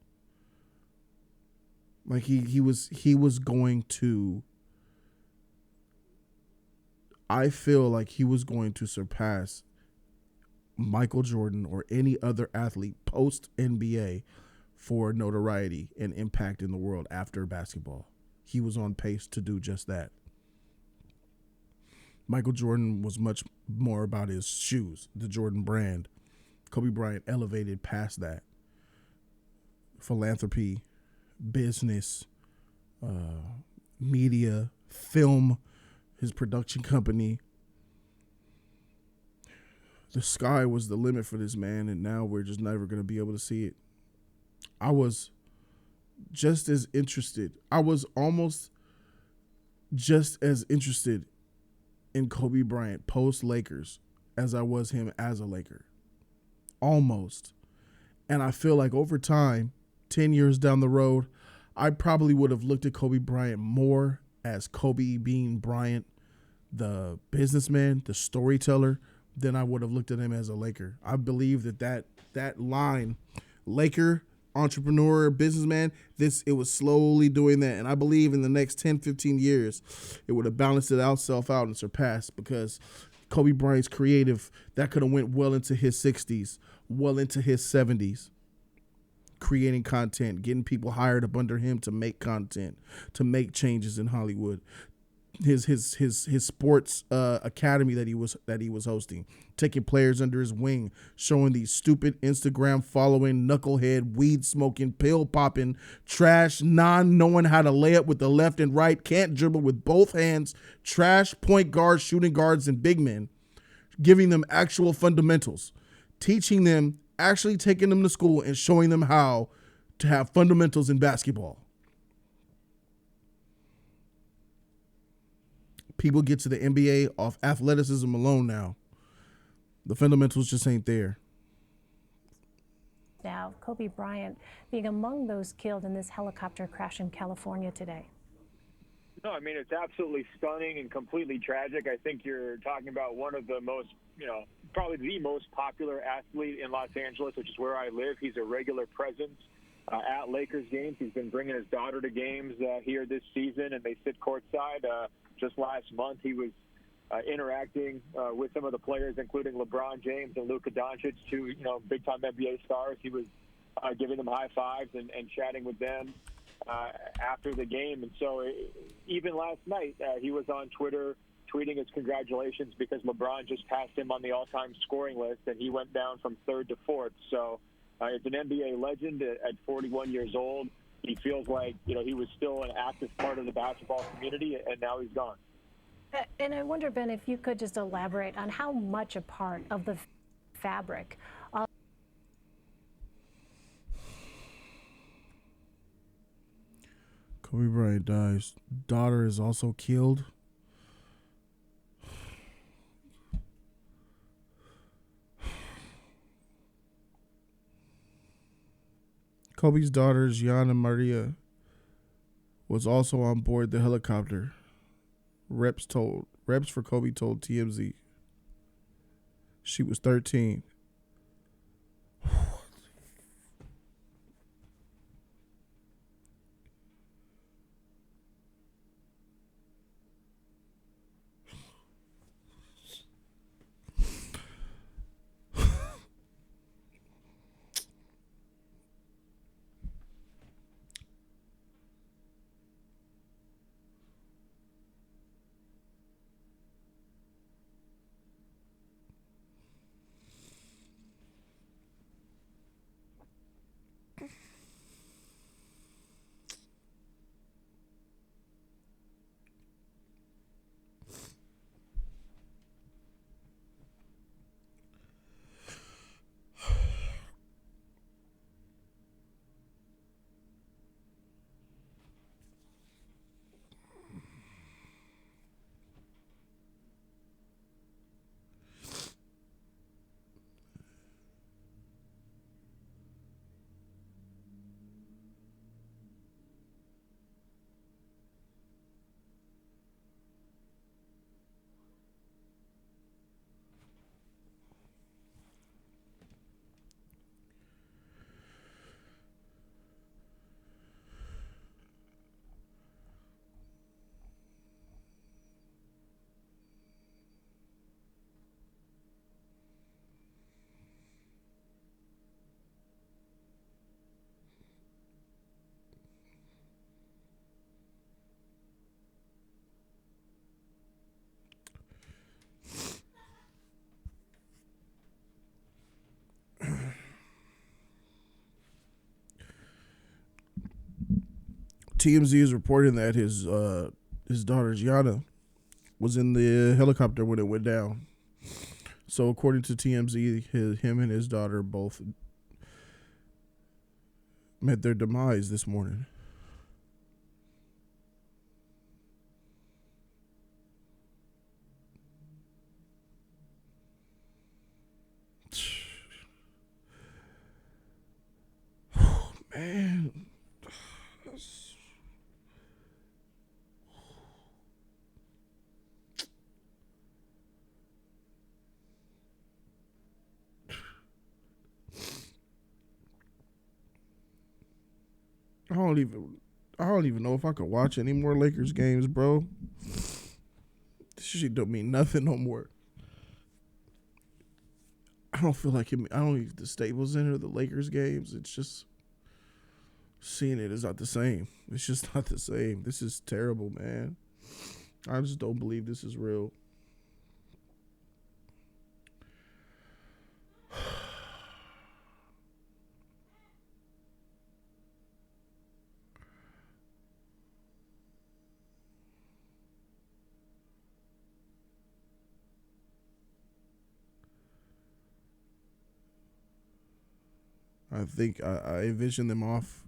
Like he was going to, I feel like he was going to surpass Michael Jordan or any other athlete post NBA for notoriety and impact in the world after basketball. He was on pace to do just that. Michael Jordan was much more about his shoes, the Jordan brand. Kobe Bryant elevated past that. Philanthropy, business, media, film, his production company. The sky was the limit for this man, and now we're just never going to be able to see it. I was just as interested. I was almost just as interested in Kobe Bryant post Lakers as I was him as a Laker. Almost. And I feel like over time, 10 years down the road, I probably would have looked at Kobe Bryant more as Kobe Bean Bryant, the businessman, the storyteller, than I would have looked at him as a Laker. I believe that line, Laker, entrepreneur, businessman, it was slowly doing that. And I believe in the next 10, 15 years, it would have balanced itself out and surpassed, because Kobe Bryant's creative, that could have went well into his 60s, well into his 70s, creating content, getting people hired up under him to make content, to make changes in Hollywood. His sports academy that he was hosting, taking players under his wing, showing these stupid Instagram following, knucklehead, weed smoking, pill popping, trash, knowing how to lay up with the left and right, can't dribble with both hands, trash point guards, shooting guards, and big men, giving them actual fundamentals, teaching them, actually taking them to school and showing them how to have fundamentals in basketball. People get to the NBA off athleticism alone now. The fundamentals just ain't there. Now, Kobe Bryant being among those killed in this helicopter crash in California today. No, I mean, it's absolutely stunning and completely tragic. I think you're talking about one of the most, probably the most popular athlete in Los Angeles, which is where I live. He's a regular presence at Lakers games. He's been bringing his daughter to games here this season, and they sit courtside. Just last month, he was interacting with some of the players, including LeBron James and Luka Doncic, two big-time NBA stars. He was giving them high fives and chatting with them after the game. And so even last night, he was on Twitter tweeting his congratulations because LeBron just passed him on the all-time scoring list, and he went down from third to fourth. So it's an NBA legend at 41 years old. He feels like, he was still an active part of the basketball community, and now he's gone. And I wonder, Ben, if you could just elaborate on how much a part of the fabric of Kobe Bryant dies. Daughter is also killed. Kobe's daughters, Jan and Maria, was also on board the helicopter. Reps for Kobe told TMZ. She was 13. TMZ is reporting that his daughter Gianna was in the helicopter when it went down. So according to TMZ, him and his daughter both met their demise this morning. Oh, man. I don't even know if I could watch any more Lakers games, bro. This shit don't mean nothing no more. I don't feel like I don't even the Staples Center, the Lakers games. It's just seeing it is not the same. It's just not the same. This is terrible, man. I just don't believe this is real. I think I envision them off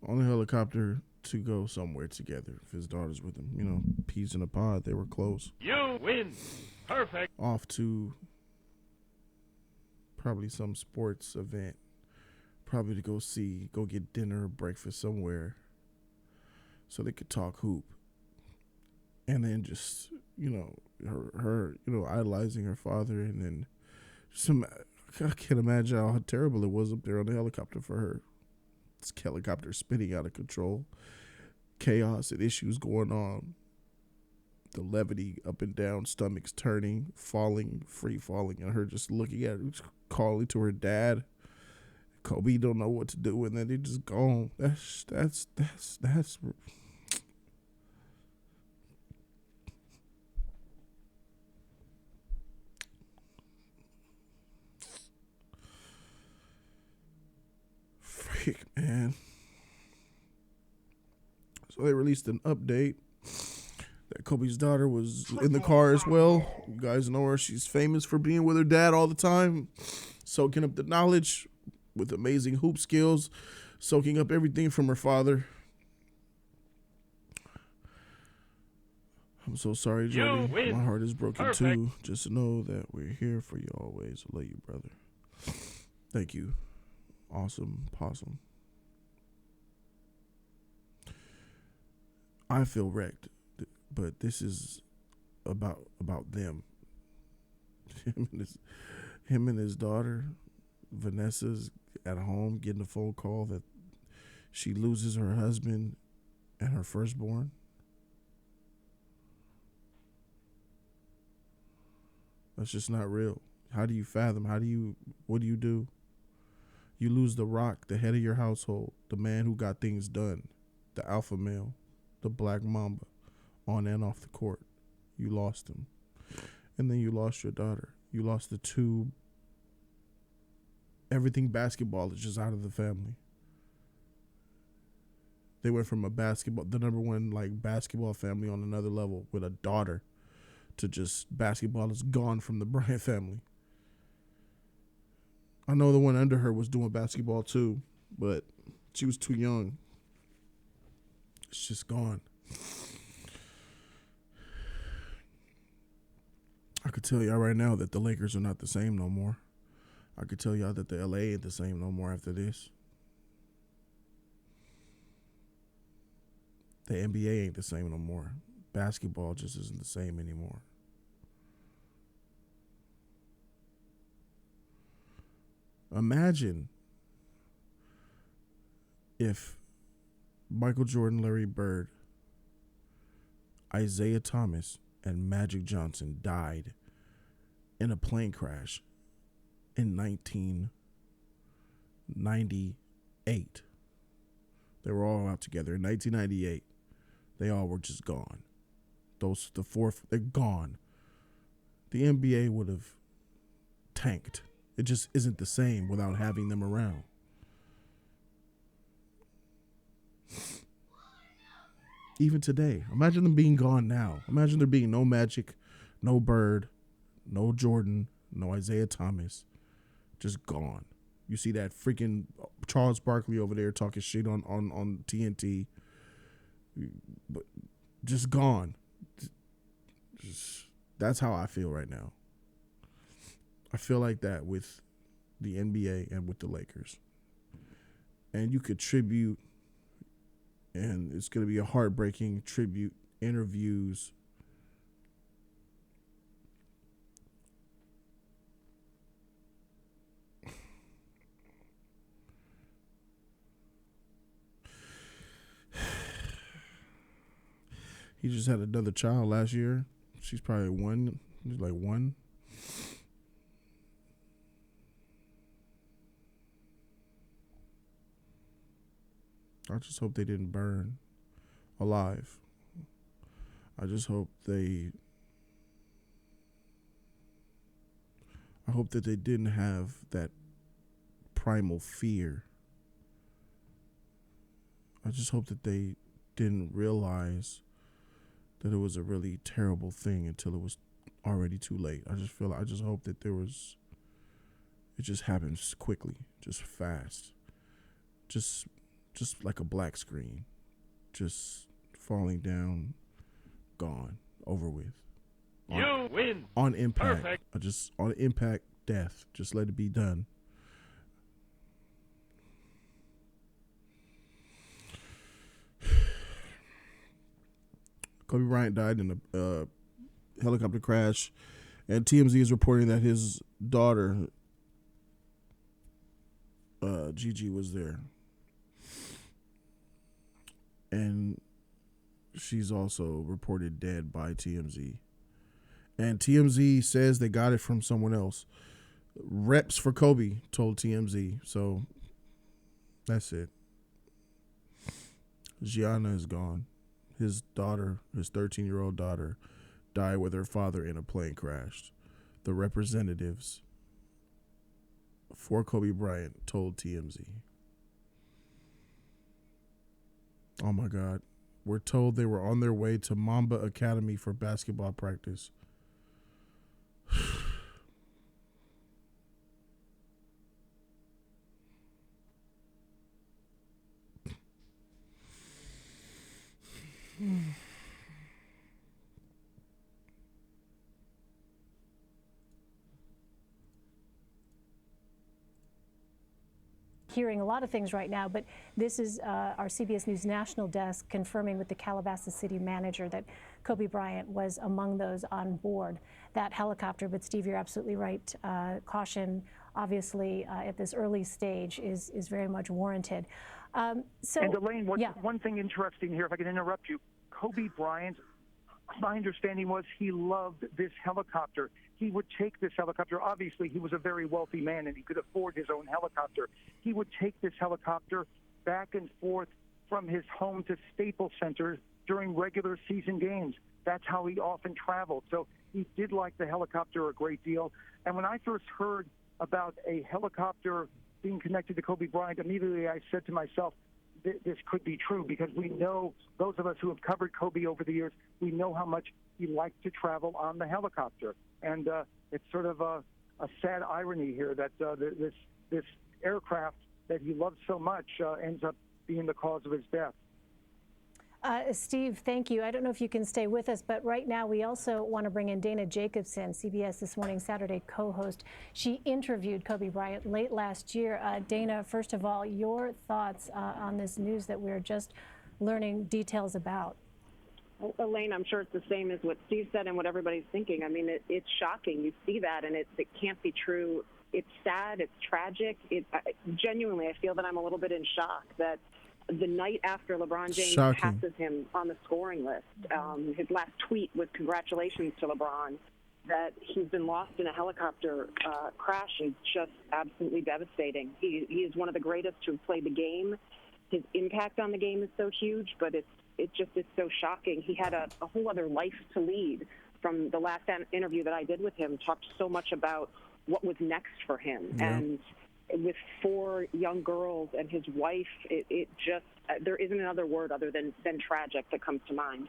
on a helicopter to go somewhere together. If his daughter's with him, you know, peas in a pod. They were close. You win. Perfect. Off to probably some sports event. Probably to go get dinner or breakfast somewhere. So they could talk hoop. And then just, you know, her idolizing her father, and then I can't imagine how terrible it was up there on the helicopter for her. This helicopter spinning out of control. Chaos and issues going on. The levity up and down, stomachs turning, falling, free falling, and her just looking at her, calling to her dad. Kobe don't know what to do, and then they just gone. That's freak, man. So they released an update that Kobe's daughter was in the car as well. You guys know her. She's famous for being with her dad all the time, soaking up the knowledge with amazing hoop skills, soaking up everything from her father. I'm so sorry, Jody. My heart is broken too. Just know that we're here for you always. I love you, brother. Thank you. Awesome possum. I feel wrecked, but this is about them. Him and his daughter, Vanessa's at home getting a phone call that she loses her husband and her firstborn. That's just not real. How do you fathom? What do you do? You lose the Rock, the head of your household, the man who got things done, the alpha male, the black mamba, on and off the court. You lost him. And then you lost your daughter. You lost the two. Everything basketball is just out of the family. They went from the number one basketball family on another level with a daughter to just basketball is gone from the Bryant family. I know the one under her was doing basketball too, but she was too young. It's just gone. I could tell y'all right now that the Lakers are not the same no more. I could tell y'all that the LA ain't the same no more after this. The NBA ain't the same no more. Basketball just isn't the same anymore. Imagine if Michael Jordan, Larry Bird, Isaiah Thomas, and Magic Johnson died in a plane crash in 1998. They were all out together in 1998. They all were just gone. They're gone. The NBA would have tanked. It just isn't the same without having them around. Even today. Imagine them being gone now. Imagine there being no Magic, no Bird, no Jordan, no Isaiah Thomas. Just gone. You see that freaking Charles Barkley over there talking shit on TNT. But just gone. That's how I feel right now. I feel like that with the NBA and with the Lakers. And you could tribute, and it's going to be a heartbreaking tribute, interviews. He just had another child last year. She's probably one. She's like one. I just hope they didn't burn alive. I hope that they didn't have that primal fear. I just hope that they didn't realize that it was a really terrible thing until it was already too late. I just hope that it just happens quickly, just fast. Just like a black screen. Just falling down, gone, over with. You win. On impact. Perfect. On impact, death. Just let it be done. Kobe Bryant died in a helicopter crash, and TMZ is reporting that his daughter, GiGi, was there. And she's also reported dead by TMZ. And TMZ says they got it from someone else. Reps for Kobe told TMZ. So that's it. Gianna is gone. His daughter, his 13-year-old daughter, died with her father in a plane crash. The representatives for Kobe Bryant told TMZ. Oh my God. We're told they were on their way to Mamba Academy for basketball practice. Hearing a lot of things right now, but this is our CBS News national desk confirming with the Calabasas city manager that Kobe Bryant was among those on board that helicopter. But Steve, you're absolutely right. Caution, obviously, at this early stage is very much warranted. And Elaine, one thing interesting here, if I can interrupt you, Kobe Bryant, my understanding was he loved this helicopter. He would take this helicopter. Obviously, he was a very wealthy man and he could afford his own helicopter. He would take this helicopter back and forth from his home to Staples Center during regular season games. That's how he often traveled. So he did like the helicopter a great deal. And when I first heard about a helicopter being connected to Kobe Bryant, immediately I said to myself, this could be true, because we know, those of us who have covered Kobe over the years, we know how much he liked to travel on the helicopter. And it's sort of a sad irony here that this aircraft that he loved so much ends up being the cause of his death. Steve, thank you. I don't know if you can stay with us, but right now we also want to bring in Dana Jacobson, CBS This Morning Saturday co-host. She interviewed Kobe Bryant late last year. Dana, first of all, your thoughts on this news that we're just learning details about. Well, Elaine, I'm sure it's the same as what Steve said and what everybody's thinking. I mean, it's shocking. You see that, and it can't be true. It's sad. It's tragic. Genuinely, I feel that I'm a little bit in shock that the night after LeBron James passes him on the scoring list, his last tweet was congratulations to LeBron. That he's been lost in a helicopter crash is just absolutely devastating. He is one of the greatest to have played the game. His impact on the game is so huge, but it just is so shocking. He had a whole other life to lead. From the last interview that I did with him, talked so much about what was next for him. Yeah. And with 4 young girls and his wife, it just, there isn't another word other than tragic that comes to mind.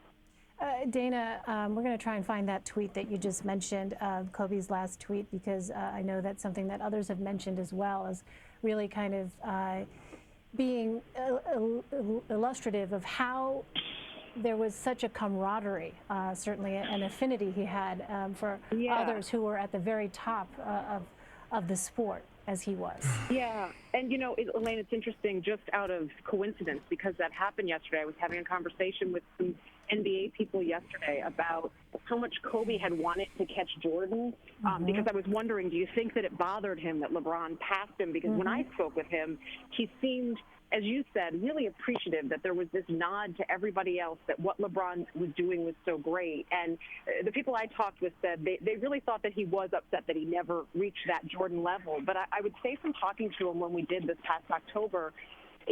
Dana, we're going to try and find that tweet that you just mentioned, Kobe's last tweet, because I know that's something that others have mentioned as well, as really kind of being illustrative of how there was such a camaraderie, certainly an affinity he had for others who were at the very top of the sport, as he was. Yeah, and you know, Elaine, it's interesting, just out of coincidence, because that happened yesterday. I was having a conversation with some NBA people yesterday about how much Kobe had wanted to catch Jordan, because I was wondering, do you think that it bothered him that LeBron passed him? Because when I spoke with him, he seemed, as you said, really appreciative that there was this nod to everybody else, that what LeBron was doing was so great. And the people I talked with said they really thought that he was upset that he never reached that Jordan level. But I would say from talking to him when we did this past October,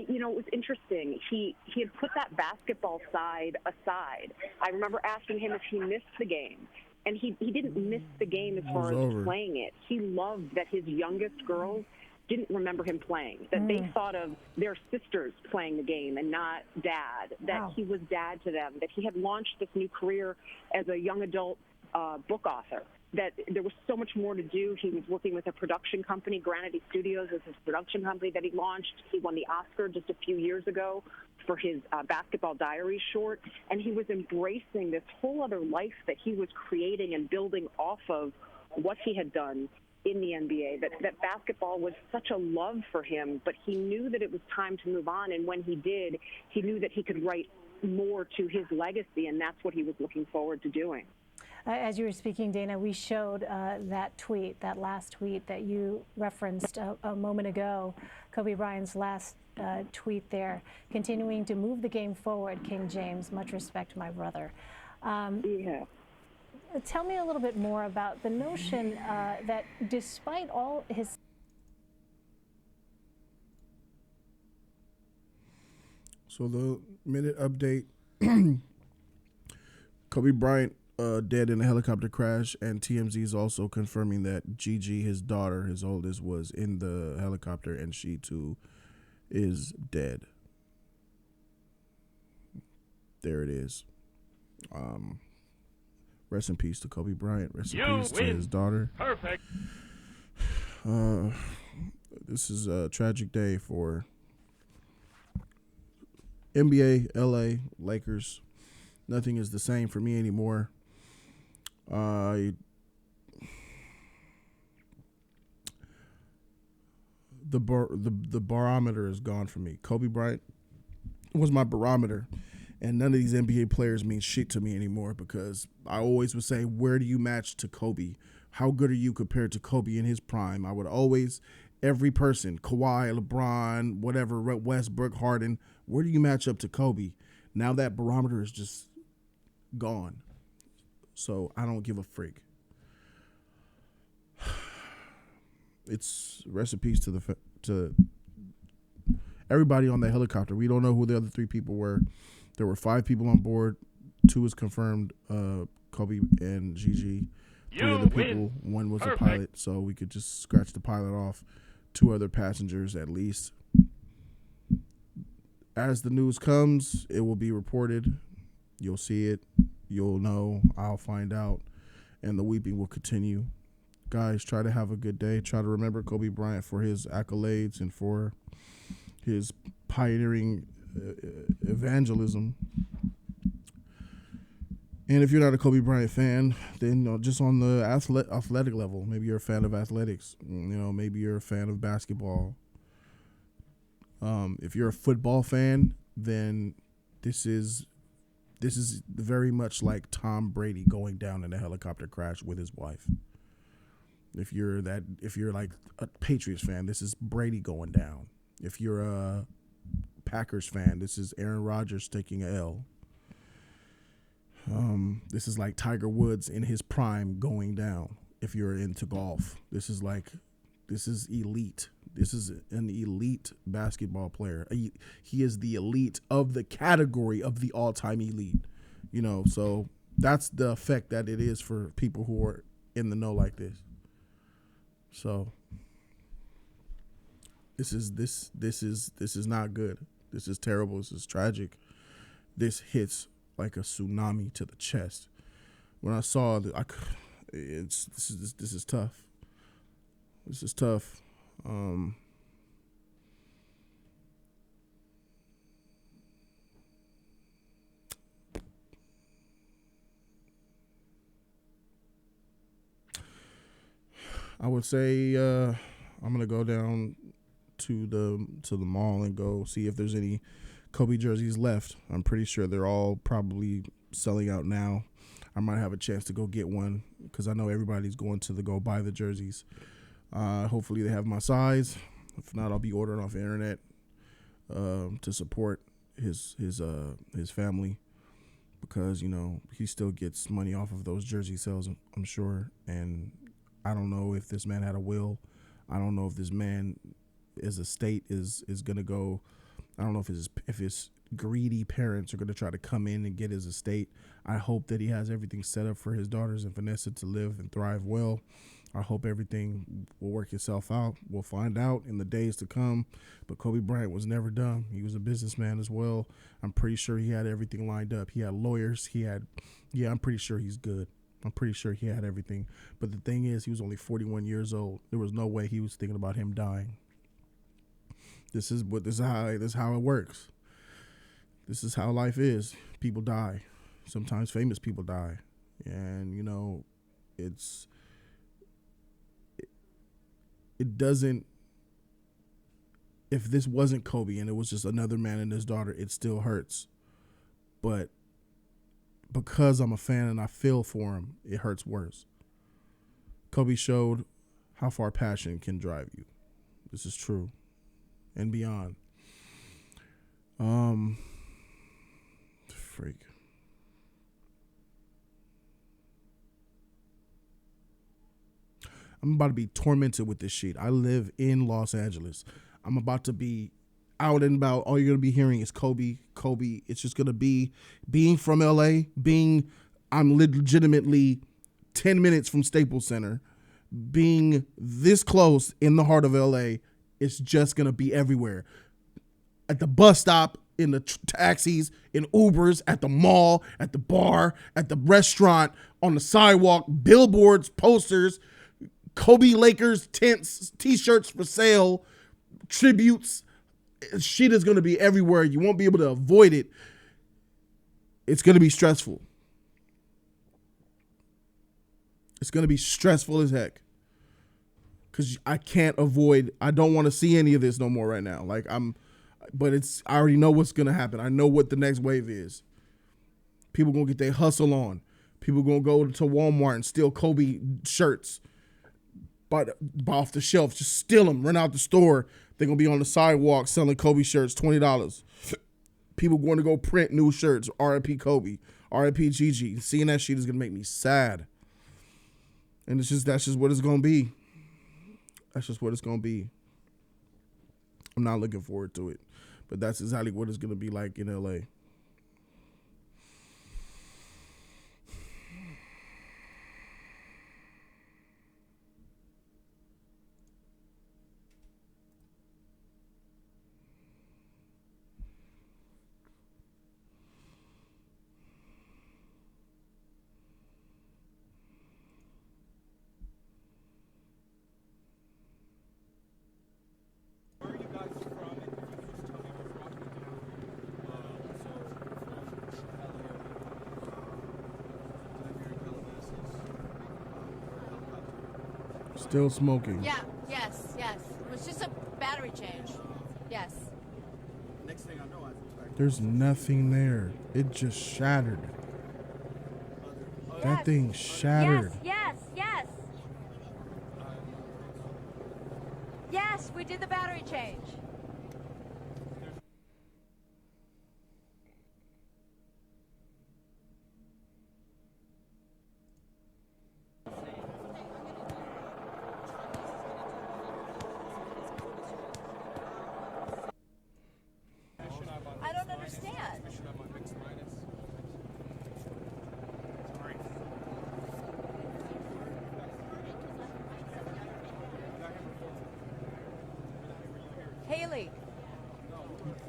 you know, it was interesting. He had put that basketball side aside. I remember asking him if he missed the game. And he didn't miss the game as far as playing it. He loved that his youngest girls didn't remember him playing, that they thought of their sisters playing the game and not dad, that he was dad to them, that he had launched this new career as a young adult book author, that there was so much more to do. He was working with a production company. Granity Studios was his production company that he launched. He won the Oscar just a few years ago for his Basketball Diaries short, and he was embracing this whole other life that he was creating and building off of what he had done in the NBA, that basketball was such a love for him, but he knew that it was time to move on, and when he did, he knew that he could write more to his legacy, and that's what he was looking forward to doing. As you were speaking, Dana, we showed that tweet, that last tweet that you referenced a moment ago, Kobe Bryant's last tweet there, continuing to move the game forward, King James, much respect, my brother. Tell me a little bit more about the notion that despite all his... So the minute update, Kobe Bryant dead in a helicopter crash, and TMZ is also confirming that GiGi, his daughter, his oldest, was in the helicopter, and she too is dead. There it is. Rest in peace to Kobe Bryant. Rest in peace to his daughter. Perfect. This is a tragic day for NBA, LA, Lakers. Nothing is the same for me anymore. The barometer is gone for me. Kobe Bryant was my barometer, and none of these NBA players mean shit to me anymore, because I always would say, where do you match to Kobe? How good are you compared to Kobe in his prime? I would always, every person, Kawhi, LeBron, whatever, Westbrook, Harden, where do you match up to Kobe? Now that barometer is just gone. So I don't give a freak. It's recipes to everybody on the helicopter. We don't know who the other three people were. There were 5 people on board. 2 is confirmed, Kobe and GiGi. 3 other people. 1 was a pilot, so we could just scratch the pilot off. 2 other passengers at least. As the news comes, it will be reported. You'll see it. You'll know. I'll find out. And the weeping will continue. Guys, try to have a good day. Try to remember Kobe Bryant for his accolades and for his pioneering evangelism. And if you're not a Kobe Bryant fan, then just on the athletic level, maybe you're a fan of athletics. Maybe you're a fan of basketball. If you're a football fan, then this is very much like Tom Brady going down in a helicopter crash with his wife. If you're like a Patriots fan, this is Brady going down. If you're a Packers fan, this is Aaron Rodgers taking an L. This is like Tiger Woods in his prime going down. If you're into golf, this is elite. This is an elite basketball player. He is the elite of the category of the all-time elite. So that's the effect that it is for people who are in the know like this. So this is not good. This is terrible. This is tragic. This hits like a tsunami to the chest. When I saw that, this is tough. This is tough. I would say I'm gonna go down to the mall and go see if there's any Kobe jerseys left. I'm pretty sure they're all probably selling out now. I might have a chance to go get one because I know everybody's going to go buy the jerseys. Hopefully they have my size. If not, I'll be ordering off the internet to support his family, because, you know, he still gets money off of those jersey sales, I'm sure. And I don't know if this man had a will. I don't know if this man, his estate is gonna go. I don't know if his greedy parents are gonna try to come in and get his estate. I hope that he has everything set up for his daughters and Vanessa to live and thrive well. I hope everything will work itself out. We'll find out in the days to come. But Kobe Bryant was never dumb. He was a businessman as well. I'm pretty sure he had everything lined up. He had lawyers. I'm pretty sure he's good. I'm pretty sure he had everything. But the thing is, he was only 41 years old. There was no way he was thinking about him dying. This is how it works. This is how life is. People die. Sometimes famous people die. And, you know, it doesn't, if this wasn't Kobe and it was just another man and his daughter, it still hurts. But because I'm a fan and I feel for him, it hurts worse. Kobe showed how far passion can drive you. This is true. And beyond. Freak. I'm about to be tormented with this shit. I live in Los Angeles. I'm about to be out and about. All you're going to be hearing is Kobe, Kobe. It's just going to be being from LA, I'm legitimately 10 minutes from Staples Center, being this close in the heart of LA. It's just going to be everywhere. At the bus stop, in the taxis, in Ubers, at the mall, at the bar, at the restaurant, on the sidewalk, billboards, posters, Kobe Lakers tents, t-shirts for sale, tributes. Shit is going to be everywhere. You won't be able to avoid it. It's going to be stressful. It's going to be stressful as heck. Because I don't want to see any of this no more right now. I already know what's going to happen. I know what the next wave is. People going to get their hustle on. People going to go to Walmart and steal Kobe shirts. But off the shelf, just steal them, run out the store. They're going to be on the sidewalk selling Kobe shirts, $20. People going to go print new shirts, RIP Kobe, RIP GiGi. Seeing that shit is going to make me sad. And that's just what it's going to be. That's just what it's going to be. I'm not looking forward to it. But that's exactly what it's going to be like in LA. Still smoking. Yeah, yes. It was just a battery change. Yes. Next thing I know, There's nothing there. It just shattered. That thing shattered. Yes. Yes, we did the battery change. I don't understand. Hey,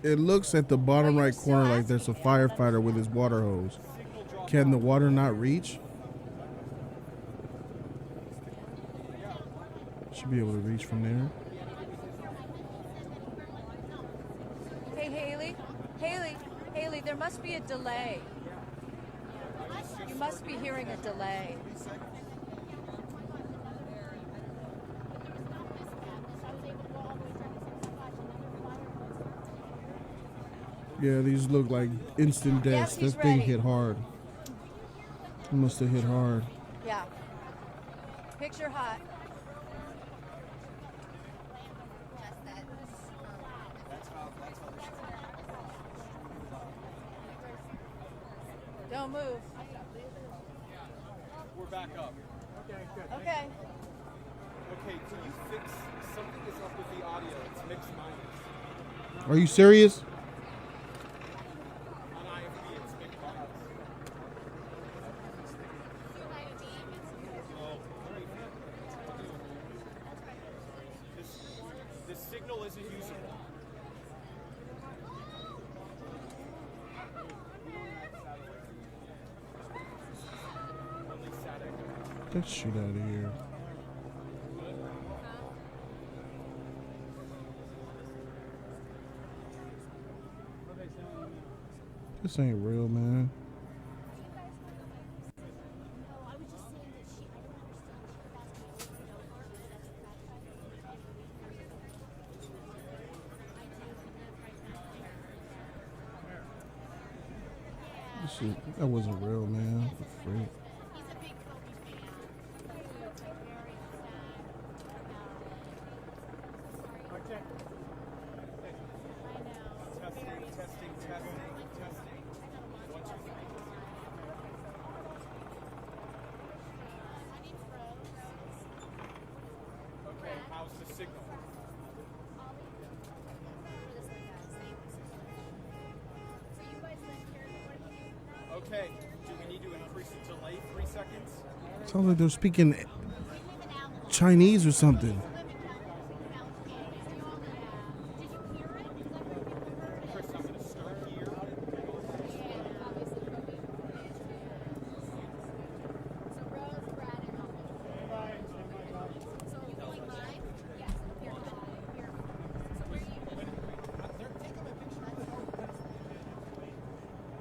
It looks at the bottom right corner like there's a firefighter with his water hose. Can the water not reach? Should be able to reach from there. Hey, Haley, there must be a delay. You must be hearing a delay. Yeah, these look like instant deaths. Yes, This thing ready. hit hard. It must have hit hard. Yeah. Picture hot. Don't move. We're back up. Okay, good. Okay. Okay, can you fix something is up with the audio? It's mixed minus. Are you serious? On IFB, it's mixed minus. This signal isn't usable. Get shit out of here. This ain't real, man. This shit, that wasn't real, man. For free. Okay, how's the signal? Okay, do we need to increase the delay 3 seconds? Sounds like they're speaking Chinese or something. Chris, I'm going to start here.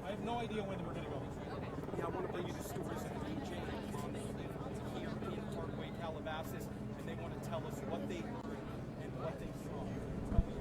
I have no idea when we're going to go. Yeah, I want to bring you the stories of GiGi here in Parkway, Calabasas, and they want to tell us what they heard and what they saw. Tell me.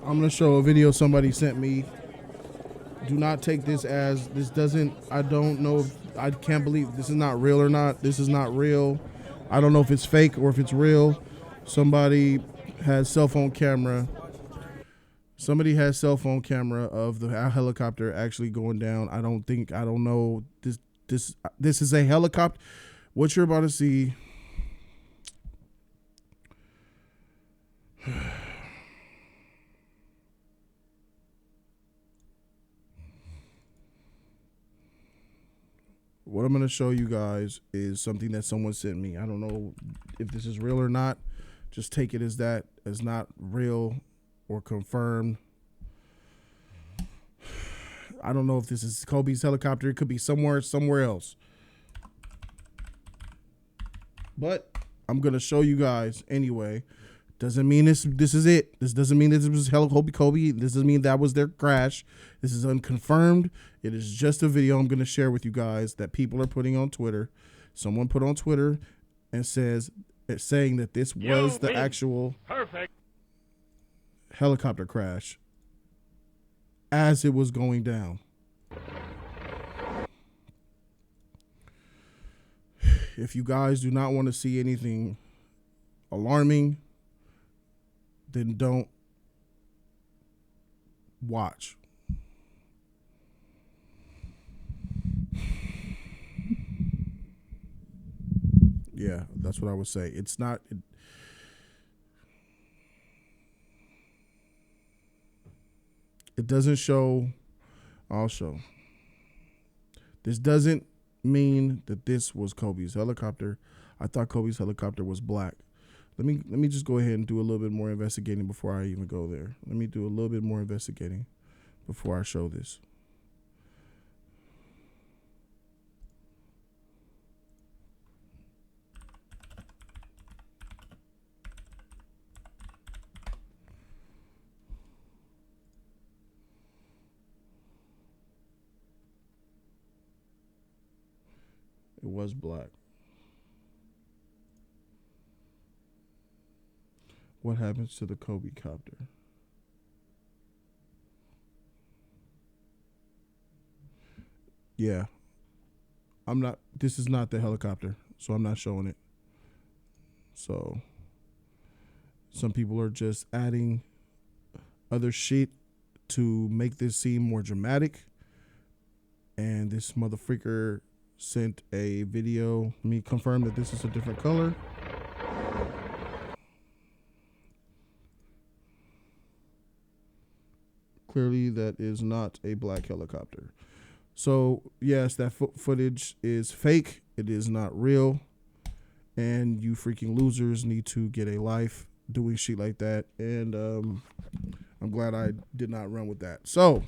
I'm going to show a video somebody sent me. Do not take this as, this doesn't, I don't know if, I can't believe this is not real or not. This is not real. I don't know if it's fake or if it's real. Somebody has cell phone camera. Somebody has cell phone camera of the helicopter actually going down. I don't know. This is a helicopter. What you're about to see. What I'm going to show you guys is something that someone sent me. I don't know if this is real or not. Just take it as that, as not real or confirmed. I don't know if this is Kobe's helicopter. It could be somewhere else. But I'm going to show you guys anyway. Doesn't mean this is it. This doesn't mean this was Kobe. This doesn't mean that was their crash. This is unconfirmed. It is just a video I'm going to share with you guys that people are putting on Twitter. Someone put on Twitter and saying that this was the actual helicopter crash as it was going down. If you guys do not want to see anything alarming, then don't watch. Yeah, that's what I would say. It's not. It doesn't show. I'll show. This doesn't mean that this was Kobe's helicopter. I thought Kobe's helicopter was black. Let me just go ahead and do a little bit more investigating before I even go there. Let me do a little bit more investigating before I show this. It was black. What happens to the Kobe copter? Yeah. This is not the helicopter, so I'm not showing it. So some people are just adding other shit to make this seem more dramatic. And this motherfreaker sent a video. Let me confirm that this is a different color. Clearly, that is not a black helicopter. So, yes, that footage is fake. It is not real. And you freaking losers need to get a life doing shit like that. And I'm glad I did not run with that. So,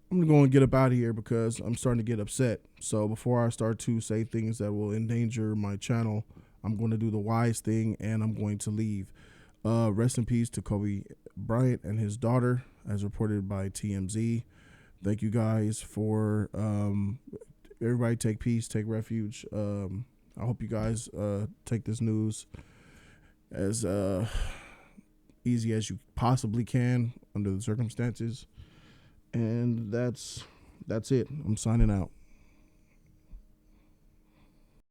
I'm going to go and get up out of here because I'm starting to get upset. So, before I start to say things that will endanger my channel, I'm going to do the wise thing and I'm going to leave. Rest in peace to Kobe Bryant and his daughter, as reported by TMZ. Thank you guys for everybody take peace, take refuge. I hope you guys take this news as easy as you possibly can under the circumstances. And that's it. I'm signing out.